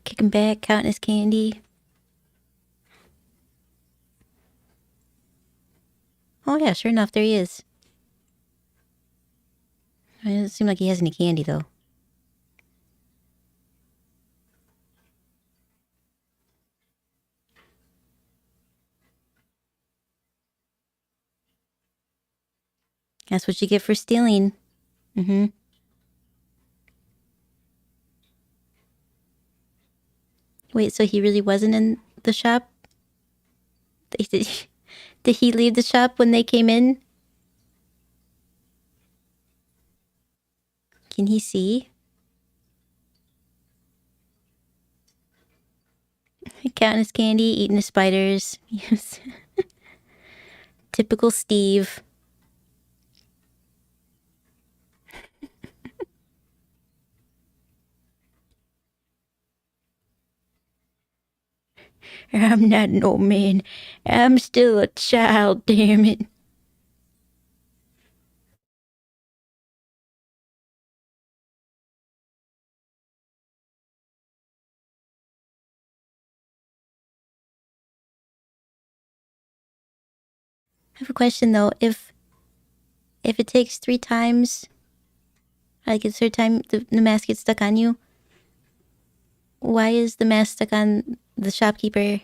Kicking back, counting his candy. Oh yeah, sure enough, there he is. It doesn't seem like he has any candy though. That's what you get for stealing. Mm-hmm. Wait, so he really wasn't in the shop? Did he leave the shop when they came in? Can he see? Counting his candy, eating his spiders. Yes. Typical Steve. I'm not an old man. I'm still a child, damn it. I have a question though. If it takes 3 times, like a third time the mask gets stuck on you, why is the mask stuck on the shopkeeper?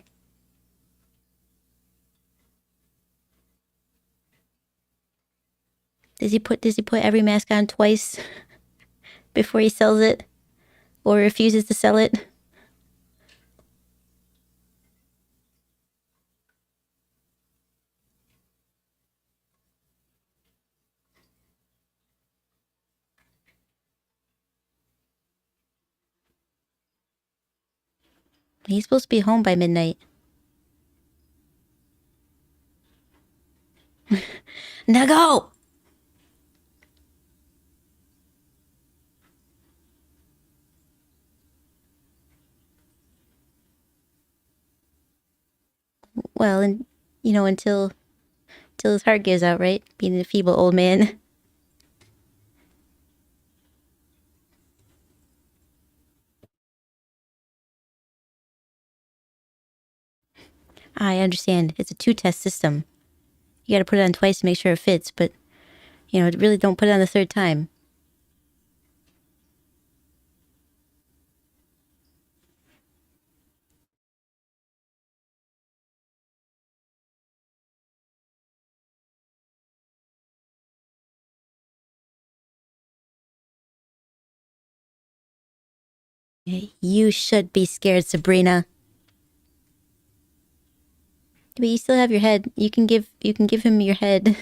Does he put every mask on twice before he sells it? Or refuses to sell it? He's supposed to be home by midnight. Now go! Well, and until his heart gives out, right? Being a feeble old man. I understand. It's a 2-test system. You gotta put it on twice to make sure it fits, but, really don't put it on the third time. You should be scared, Sabrina. But you still have your head. You can give him your head.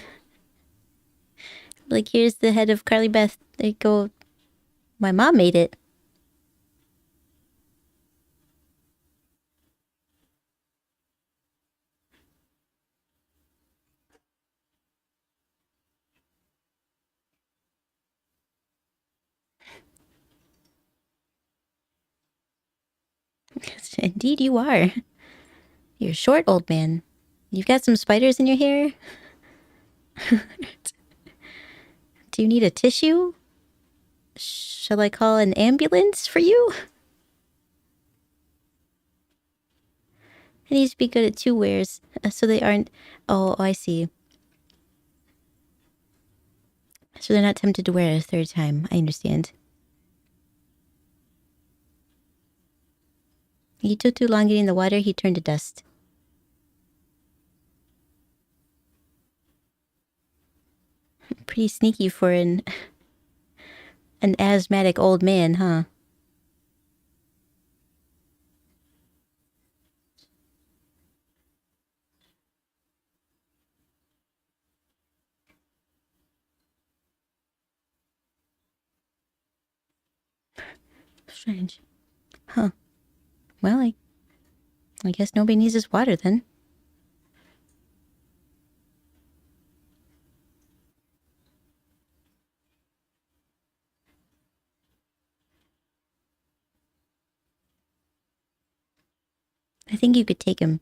Like, here's the head of Carly Beth. There you go. My mom made it. Indeed, you are. You're a short old man. You've got some spiders in your hair. Do you need a tissue? Shall I call an ambulance for you? It needs to be good at 2 wears, so they aren't. Oh, I see. So they're not tempted to wear it a third time. I understand. He took too long getting the water. He turned to dust. Pretty sneaky for an asthmatic old man, huh? Strange. Huh. Well, I guess nobody needs this water then. I think you could take him.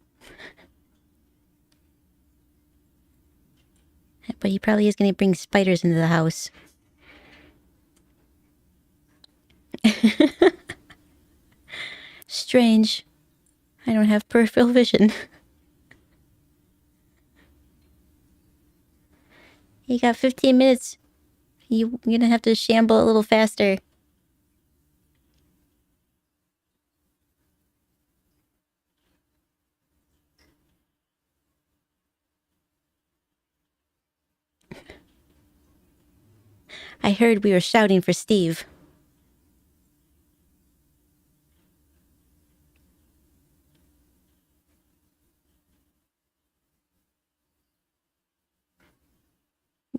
But he probably is going to bring spiders into the house. Strange. I don't have peripheral vision. You got 15 minutes. You're going to have to shamble a little faster. I heard we were shouting for Steve.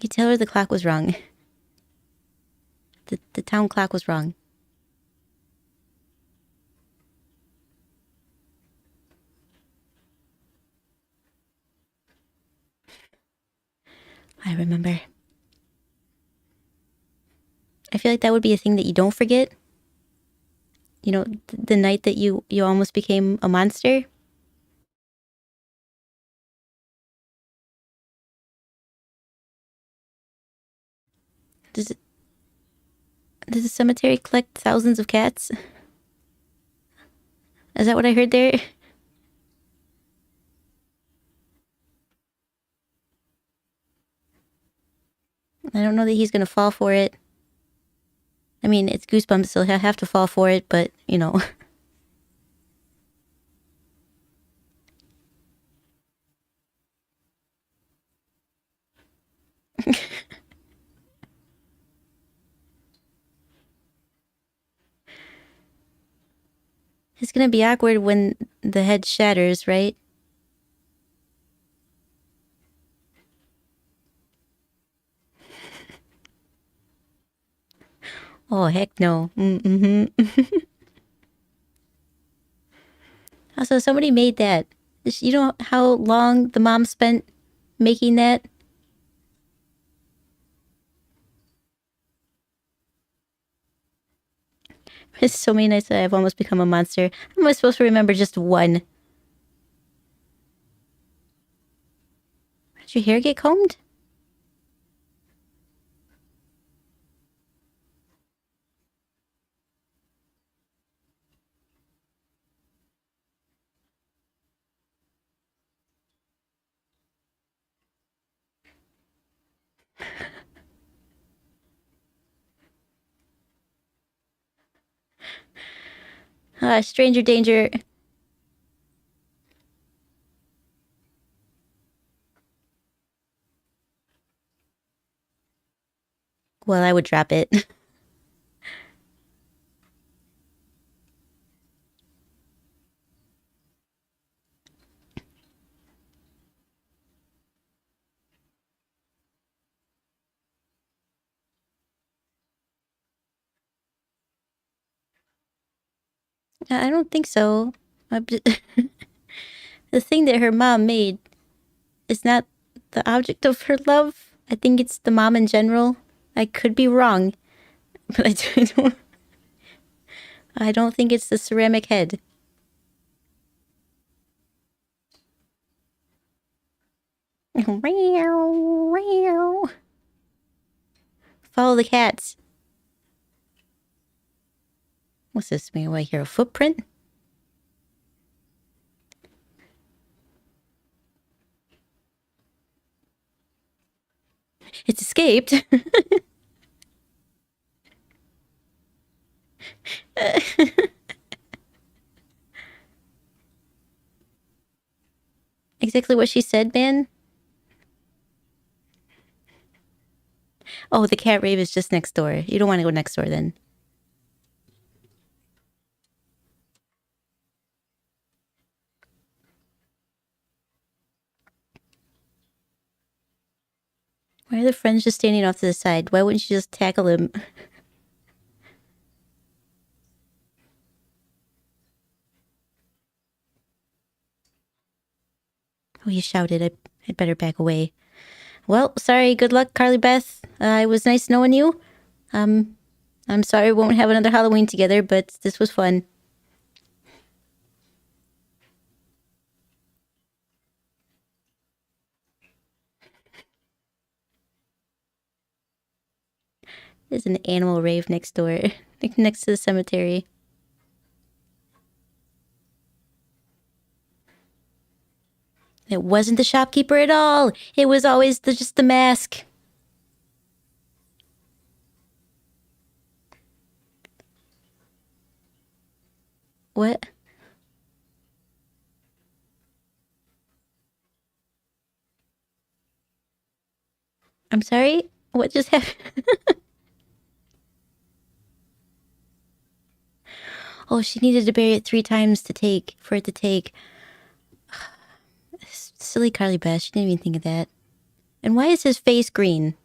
You tell her the clock was wrong. The town clock was wrong. I remember. I feel like that would be a thing that you don't forget. You know, the night that you almost became a monster. Does the cemetery collect thousands of cats? Is that what I heard there? I don't know that he's gonna fall for it. I mean, it's Goosebumps, so he'll have to fall for it, but, you know. It's gonna be awkward when the head shatters, right? Oh, heck no. Mm-hmm. Also, somebody made that. You know how long the mom spent making that? It's so many nights that I've almost become a monster. How am I supposed to remember just one? Did your hair get combed? Stranger danger. Well, I would drop it. I don't think so. The thing that her mom made is not the object of her love. I think it's the mom in general. I could be wrong, but I don't think it's the ceramic head. Follow the cats. What's this? Maybe I hear a footprint? It's escaped. Exactly what she said, man. Oh, the cat rave is just next door. You don't want to go next door then. Why are the friends just standing off to the side? Why wouldn't you just tackle him? Oh, you shouted. I'd better back away. Well, sorry. Good luck, Carly Beth. It was nice knowing you. I'm sorry we won't have another Halloween together, but this was fun. There's an animal rave next door, next to the cemetery. It wasn't the shopkeeper at all. It was always just the mask. What? I'm sorry? What just happened? Oh, she needed to bury it 3 times for it to take. Silly Carly Beth. She didn't even think of that. And why is his face green?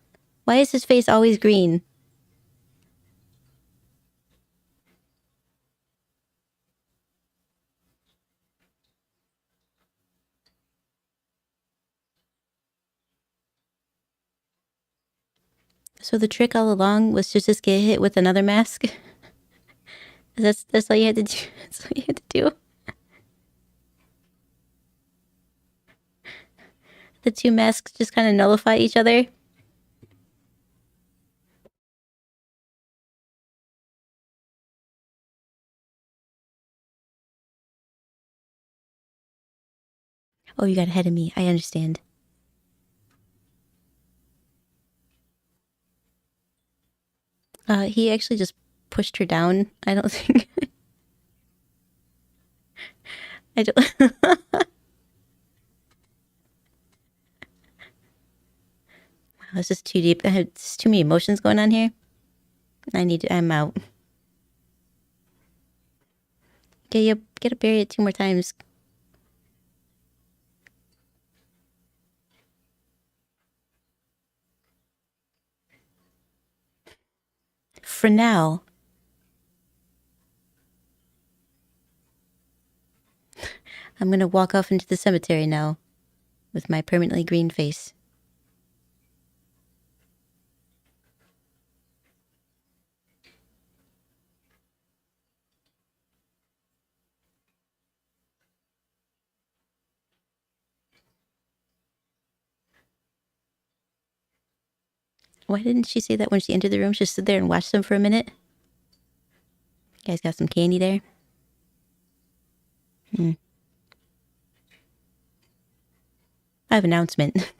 Why is his face always green? So the trick all along was to just get hit with another mask? That's all you had to do? That's all you had to do? The two masks just kind of nullify each other? Oh, you got ahead of me. I understand. He actually just pushed her down. I don't think... I don't... Wow, this is too deep. There's too many emotions going on here. I'm out. Okay, you gotta bury it 2 more times. For now. I'm gonna walk off into the cemetery now. With my permanently green face. Why didn't she say that when she entered the room? She stood there and watched them for a minute. You guys got some candy there? I have an announcement.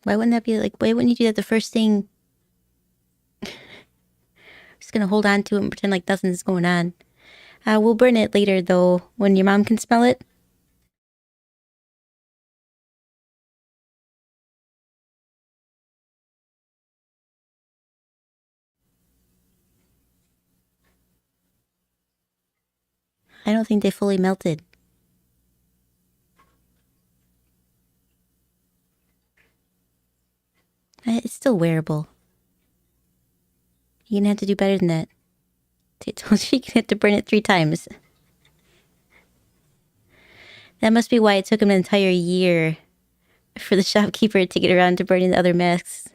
Why wouldn't that be like, why wouldn't you do that the first thing? Just gonna hold on to it and pretend like nothing's going on. We'll burn it later though, when your mom can smell it. I don't think they fully melted. It's still wearable. You're gonna have to do better than that. I told you you're gonna have to burn it 3 times. That must be why it took him an entire year for the shopkeeper to get around to burning the other masks.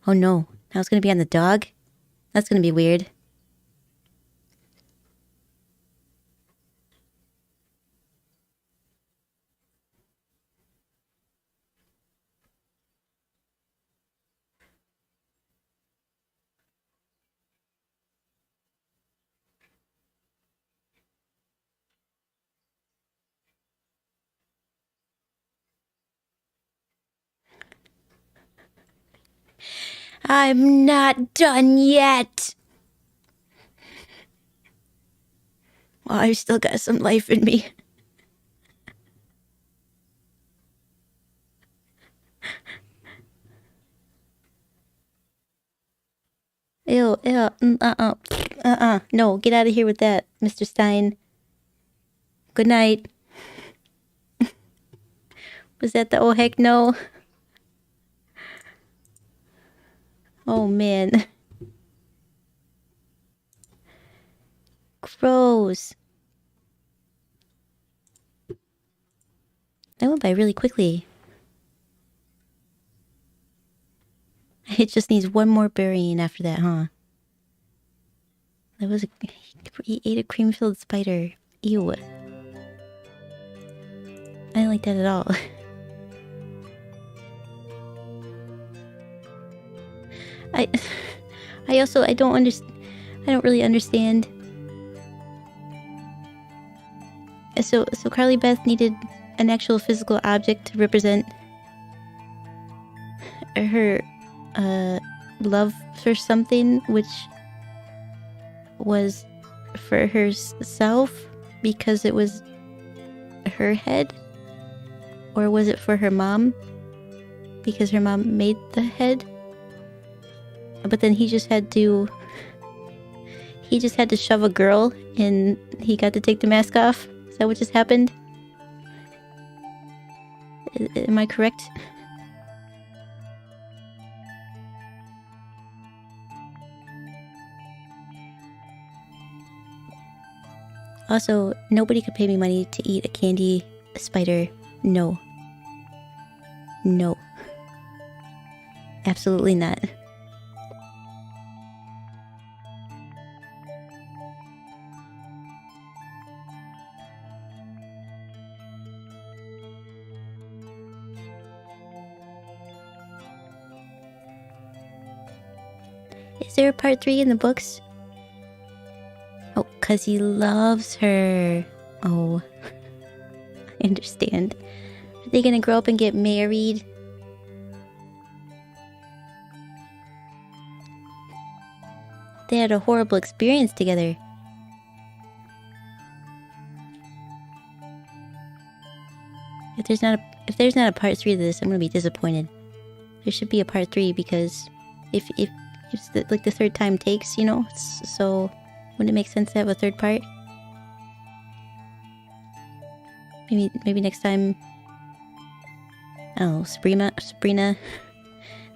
Oh no, now it's gonna be on the dog? That's gonna be weird. I'm not done yet! Well, I've still got some life in me. Ew, ew, no, get out of here with that, Mr. Stein. Good night. Was that the oh heck no? Oh man. Gross. That went by really quickly. It just needs one more burying after that, huh? That was he ate a cream-filled spider. Ew. I didn't like that at all. I don't really understand. So Carly Beth needed an actual physical object to represent her love for something, which was for herself because it was her head. Or was it for her mom? Because her mom made the head? But then he just had to shove a girl and he got to take the mask off? Is that what just happened? Am I correct? Also, nobody could pay me money to eat a candy spider. No. No. Absolutely not. Is there a part 3 in the books? Oh, 'cause he loves her. Oh. I understand. Are they gonna grow up and get married? They had a horrible experience together. If there's not a part 3 to this, I'm gonna be disappointed. There should be a part 3 because if it's like the third time takes, you know, so wouldn't it make sense to have a third part? Maybe next time. Oh, Sabrina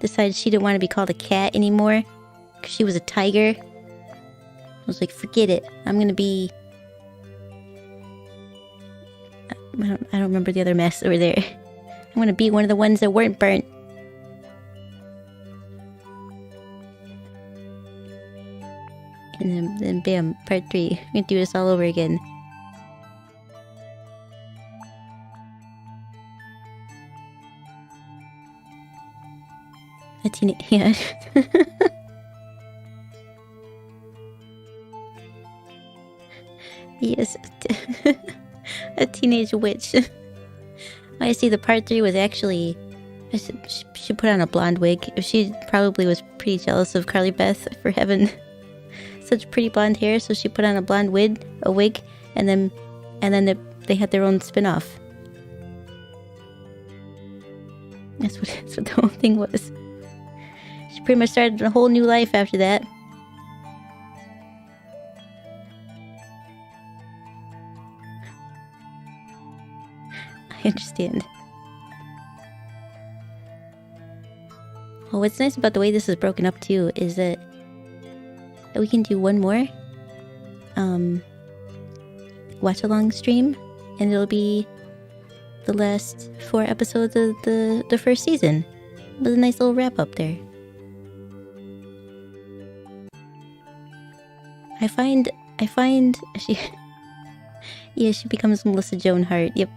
decided she didn't want to be called a cat anymore because she was a tiger. I was like, forget it. I'm gonna be. I don't remember the other masks that were there. I'm gonna be one of the ones that weren't burnt. And then bam, part 3. We're gonna do this all over again. A teenage, yeah. Yes, a teenage witch. I see. The part 3 was actually. She put on a blonde wig. She probably was pretty jealous of Carly Beth for having such pretty blonde hair, so she put on a blonde wig, and then they had their own spin-off. That's what the whole thing was. She pretty much started a whole new life after that. I understand. Well, what's nice about the way this is broken up too is that we can do one more watch along stream, and it'll be the last 4 episodes of the first season with a nice little wrap up there. I find she she becomes Melissa Joan Hart. Yep.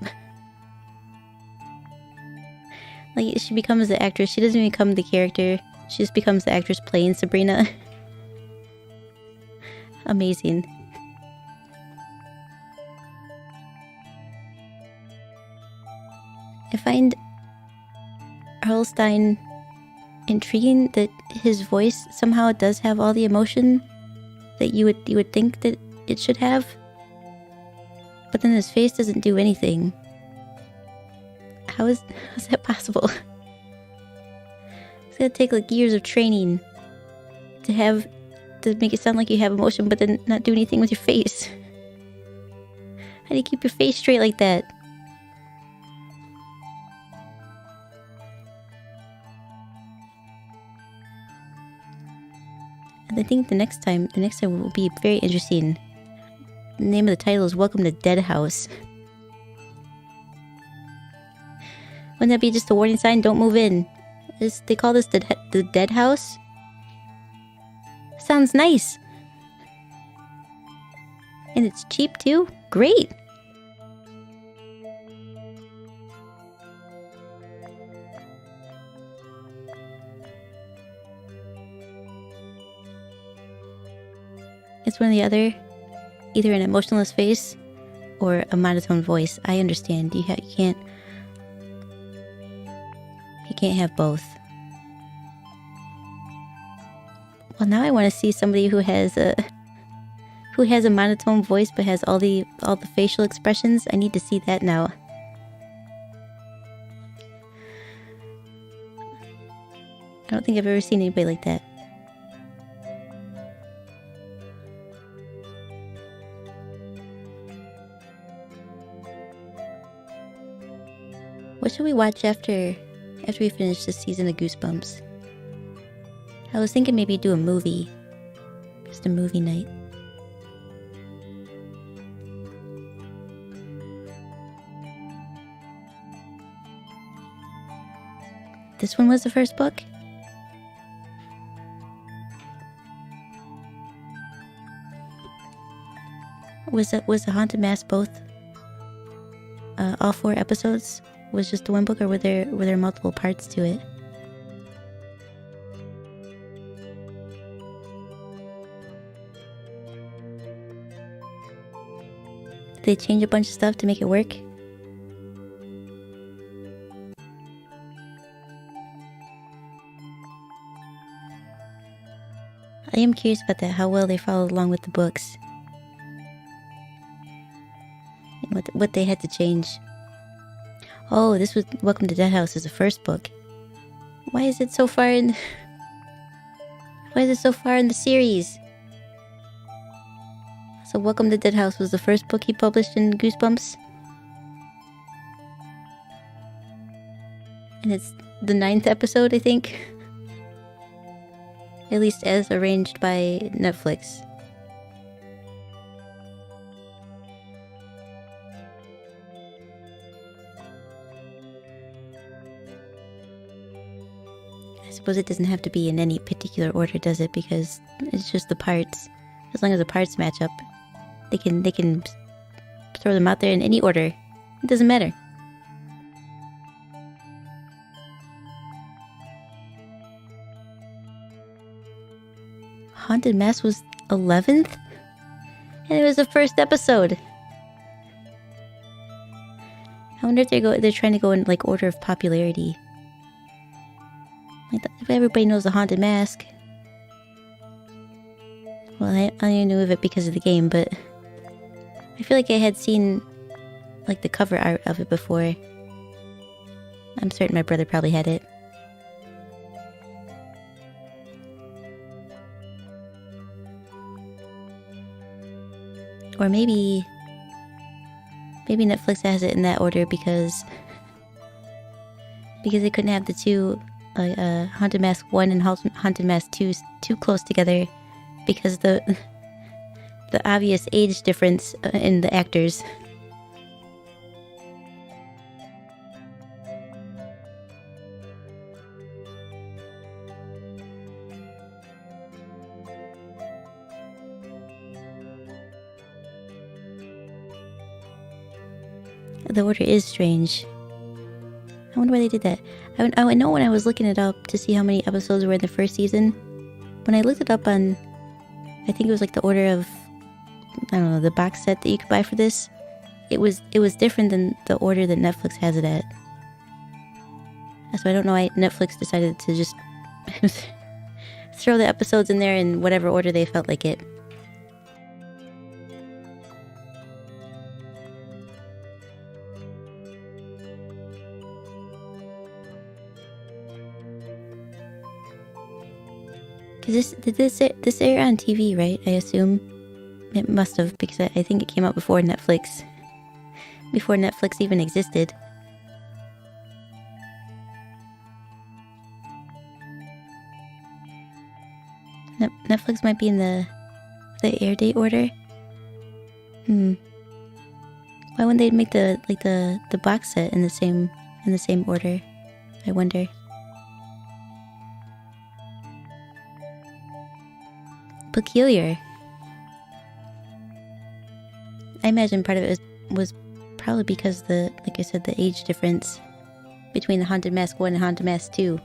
Like, she becomes the actress. She doesn't even become the character. She just becomes the actress playing Sabrina. Amazing. I find Erlstein intriguing that his voice somehow does have all the emotion that you would think that it should have, but then his face doesn't do anything. How's that possible? It's gonna take like years of training to make it sound like you have emotion, but then not do anything with your face. How do you keep your face straight like that? And I think the next time will be very interesting. The name of the title is Welcome to Dead House. Wouldn't that be just a warning sign? Don't move in. They call this the Dead House? Sounds nice. And it's cheap too? Great! It's one or the other. Either an emotionless face or a monotone voice. I understand. You can't have both. Well, now I want to see somebody who has a monotone voice but has all the facial expressions. I need to see that now. I don't think I've ever seen anybody like that. What should we watch after we finish this season of Goosebumps? I was thinking maybe do a movie. Just a movie night. This one was the first book? Was the Haunted Mask both? All 4 episodes? Was just the one book, or were there multiple parts to it? Did they change a bunch of stuff to make it work? I am curious about that, how well they followed along with the books. And what they had to change. Oh, this was Welcome to Dead House is the first book. Why is it so far in... Why is it so far in the series? So Welcome to Dead House was the first book he published in Goosebumps? And it's the 9th episode, I think? At least as arranged by Netflix. I suppose it doesn't have to be in any particular order, does it? Because it's just the parts. As long as the parts match up, they can throw them out there in any order. It doesn't matter. Haunted Mask was 11th? And it was the first episode. I wonder if they're trying to go in like order of popularity. Like everybody knows the Haunted Mask. Well, I only knew of it because of the game, but I feel like I had seen like the cover art of it before. I'm certain my brother probably had it. Or maybe Netflix has it in that order because they couldn't have the two Haunted Mask 1 and Haunted Mask 2 too close together because the obvious age difference in the actors. The order is strange. I wonder why they did that. I know when I was looking it up to see how many episodes were in the first season, when I looked it up on, I think it was like the order of, I don't know, the box set that you could buy for this, it was different than the order that Netflix has it at. So I don't know why Netflix decided to just throw the episodes in there in whatever order they felt like it. Did this air on TV, right? I assume it must have, because I think it came out before Netflix even existed. Netflix might be in the air date order. Why wouldn't they make the box set in the same order? I wonder. Peculiar. I imagine part of it was probably because like I said, the age difference between the Haunted Mask 1 and Haunted Mask 2.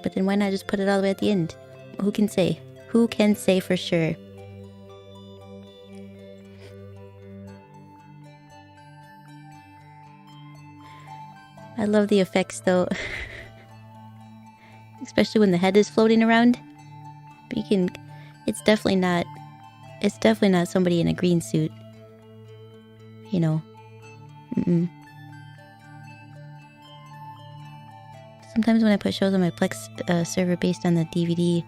But then why not just put it all the way at the end? Who can say? Who can say for sure? I love the effects though. Especially when the head is floating around. But it's definitely not somebody in a green suit. You know. Sometimes when I put shows on my Plex server based on the DVD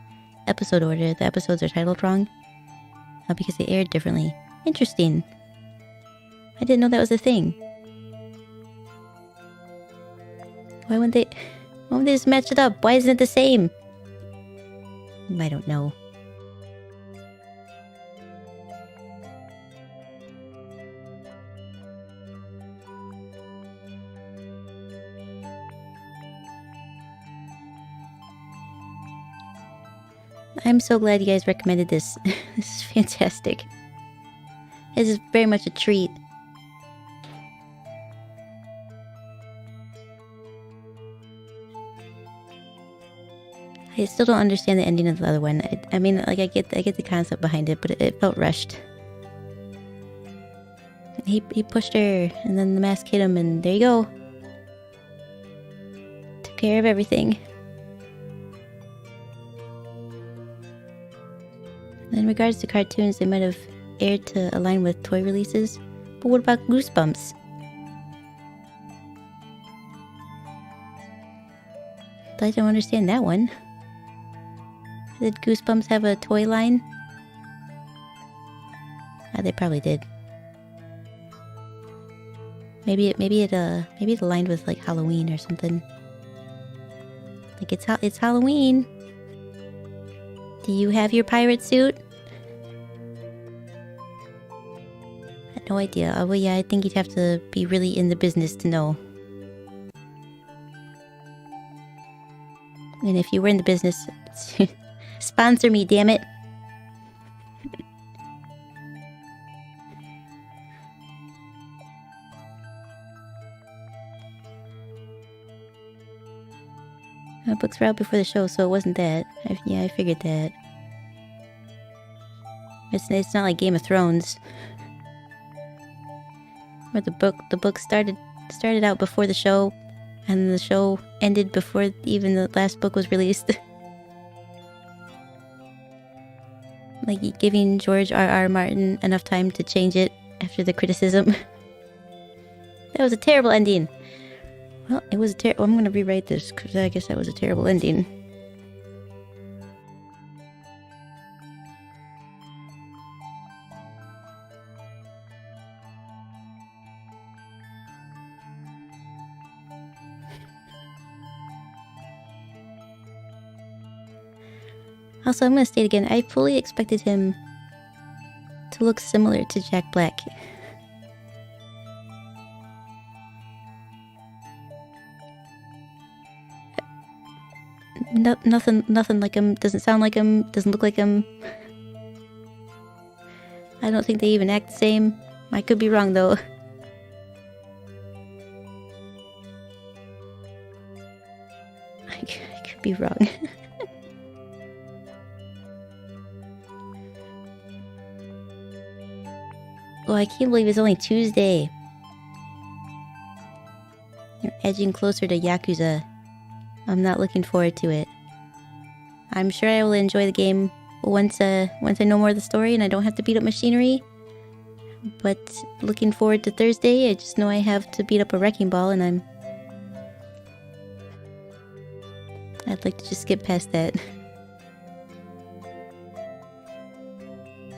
episode order, the episodes are titled wrong. Because they aired differently. Interesting. I didn't know that was a thing. Why wouldn't they just match it up? Why isn't it the same? I don't know. I'm so glad you guys recommended this. This is fantastic. This is very much a treat. I still don't understand the ending of the other one. I mean, like I get the concept behind it, but it felt rushed. He pushed her, and then the mask hit him, and there you go. Took care of everything. In regards to cartoons, they might have aired to align with toy releases. But what about Goosebumps? I don't understand that one. Did Goosebumps have a toy line? They probably did. Maybe it aligned with like Halloween or something. Like it's Halloween. Do you have your pirate suit? I had no idea. Oh, well, yeah, I think you'd have to be really in the business to know. And if you were in the business, sponsor me, damn it. Books were out before the show, so it wasn't that. I figured that. It's not like Game of Thrones, where the book started out before the show, and the show ended before even the last book was released. Like giving George R.R. Martin enough time to change it after the criticism. That was a terrible ending. Well, it was I'm gonna rewrite this, because I guess that was a terrible ending. Also, I'm gonna state again, I fully expected him to look similar to Jack Black. Nothing like him, doesn't sound like him, doesn't look like him. I don't think they even act the same. I could be wrong though. I could be wrong. Oh, I can't believe it's only Tuesday. You're edging closer to Yakuza. I'm not looking forward to it. I'm sure I will enjoy the game once I know more of the story and I don't have to beat up machinery. But looking forward to Thursday, I just know I have to beat up a wrecking ball, and I'd like to just skip past that.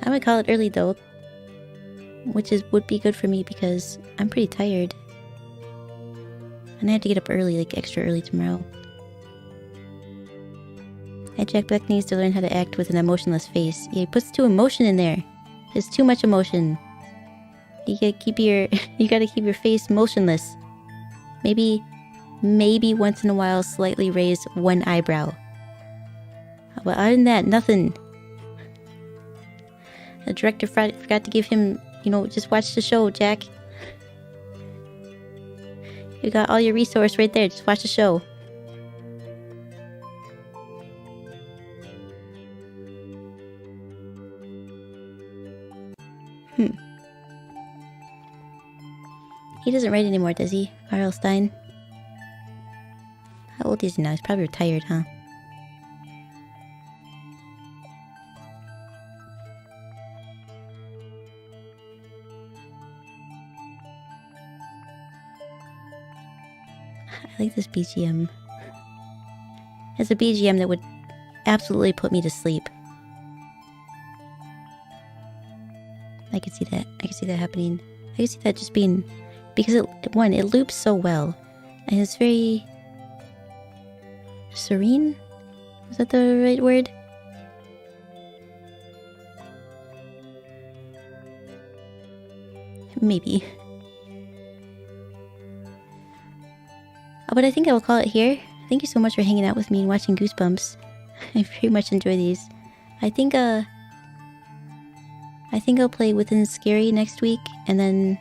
I would call it early though, which would be good for me because I'm pretty tired. And I have to get up early, like extra early tomorrow. And Jack Black needs to learn how to act with an emotionless face. He puts too emotion in there. There's too much emotion. You gotta keep your face motionless. Maybe once in a while slightly raise one eyebrow. But other than that, nothing. The director forgot to give him, just watch the show, Jack. You got all your resource right there, just watch the show. He doesn't write anymore, does he? R.L. Stein? How old is he now? He's probably retired, huh? I like this BGM. has a BGM that would absolutely put me to sleep. I could see that. I could see that happening. I could see that just being... Because it loops so well. And it's very... serene? Is that the right word? Maybe. But I think I will call it here. Thank you so much for hanging out with me and watching Goosebumps. I very much enjoy these. I think I'll play Within Scary next week, and then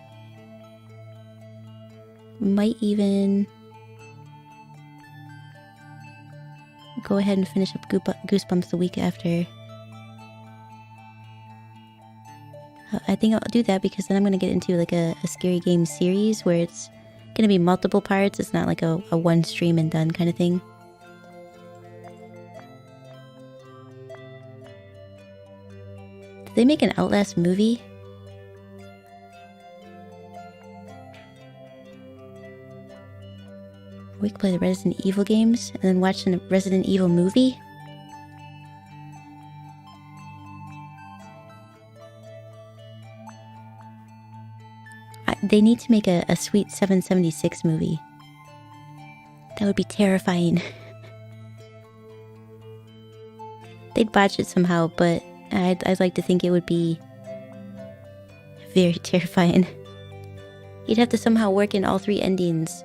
might even go ahead and finish up Goosebumps the week after. I think I'll do that because then I'm going to get into like a scary game series where it's going to be multiple parts. It's not like a one stream and done kind of thing. Did they make an Outlast movie? We could play the Resident Evil games and then watch the Resident Evil movie? They need to make a Sweet 776 movie. That would be terrifying. They'd botch it somehow, but I'd like to think it would be very terrifying. You'd have to somehow work in all three endings.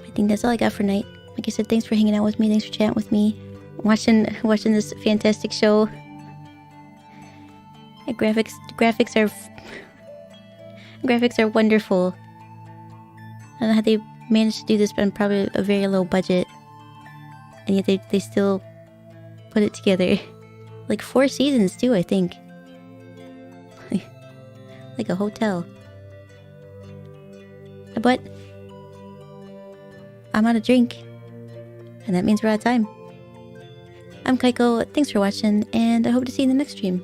I think that's all I got for tonight. Like I said, thanks for hanging out with me. Thanks for chatting with me. Watching this fantastic show. The graphics are wonderful. I don't know how they managed to do this, but on probably a very low budget. And yet they still put it together. Like 4 seasons too, I think. Like a hotel. But I'm out of drink. And that means we're out of time. I'm Kaiko, thanks for watching, and I hope to see you in the next stream.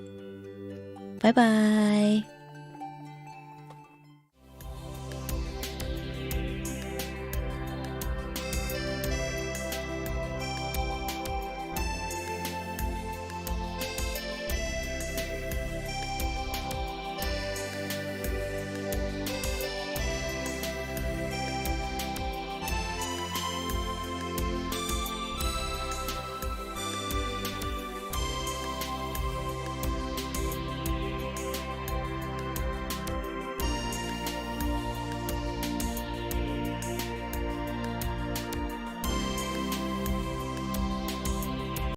Bye bye.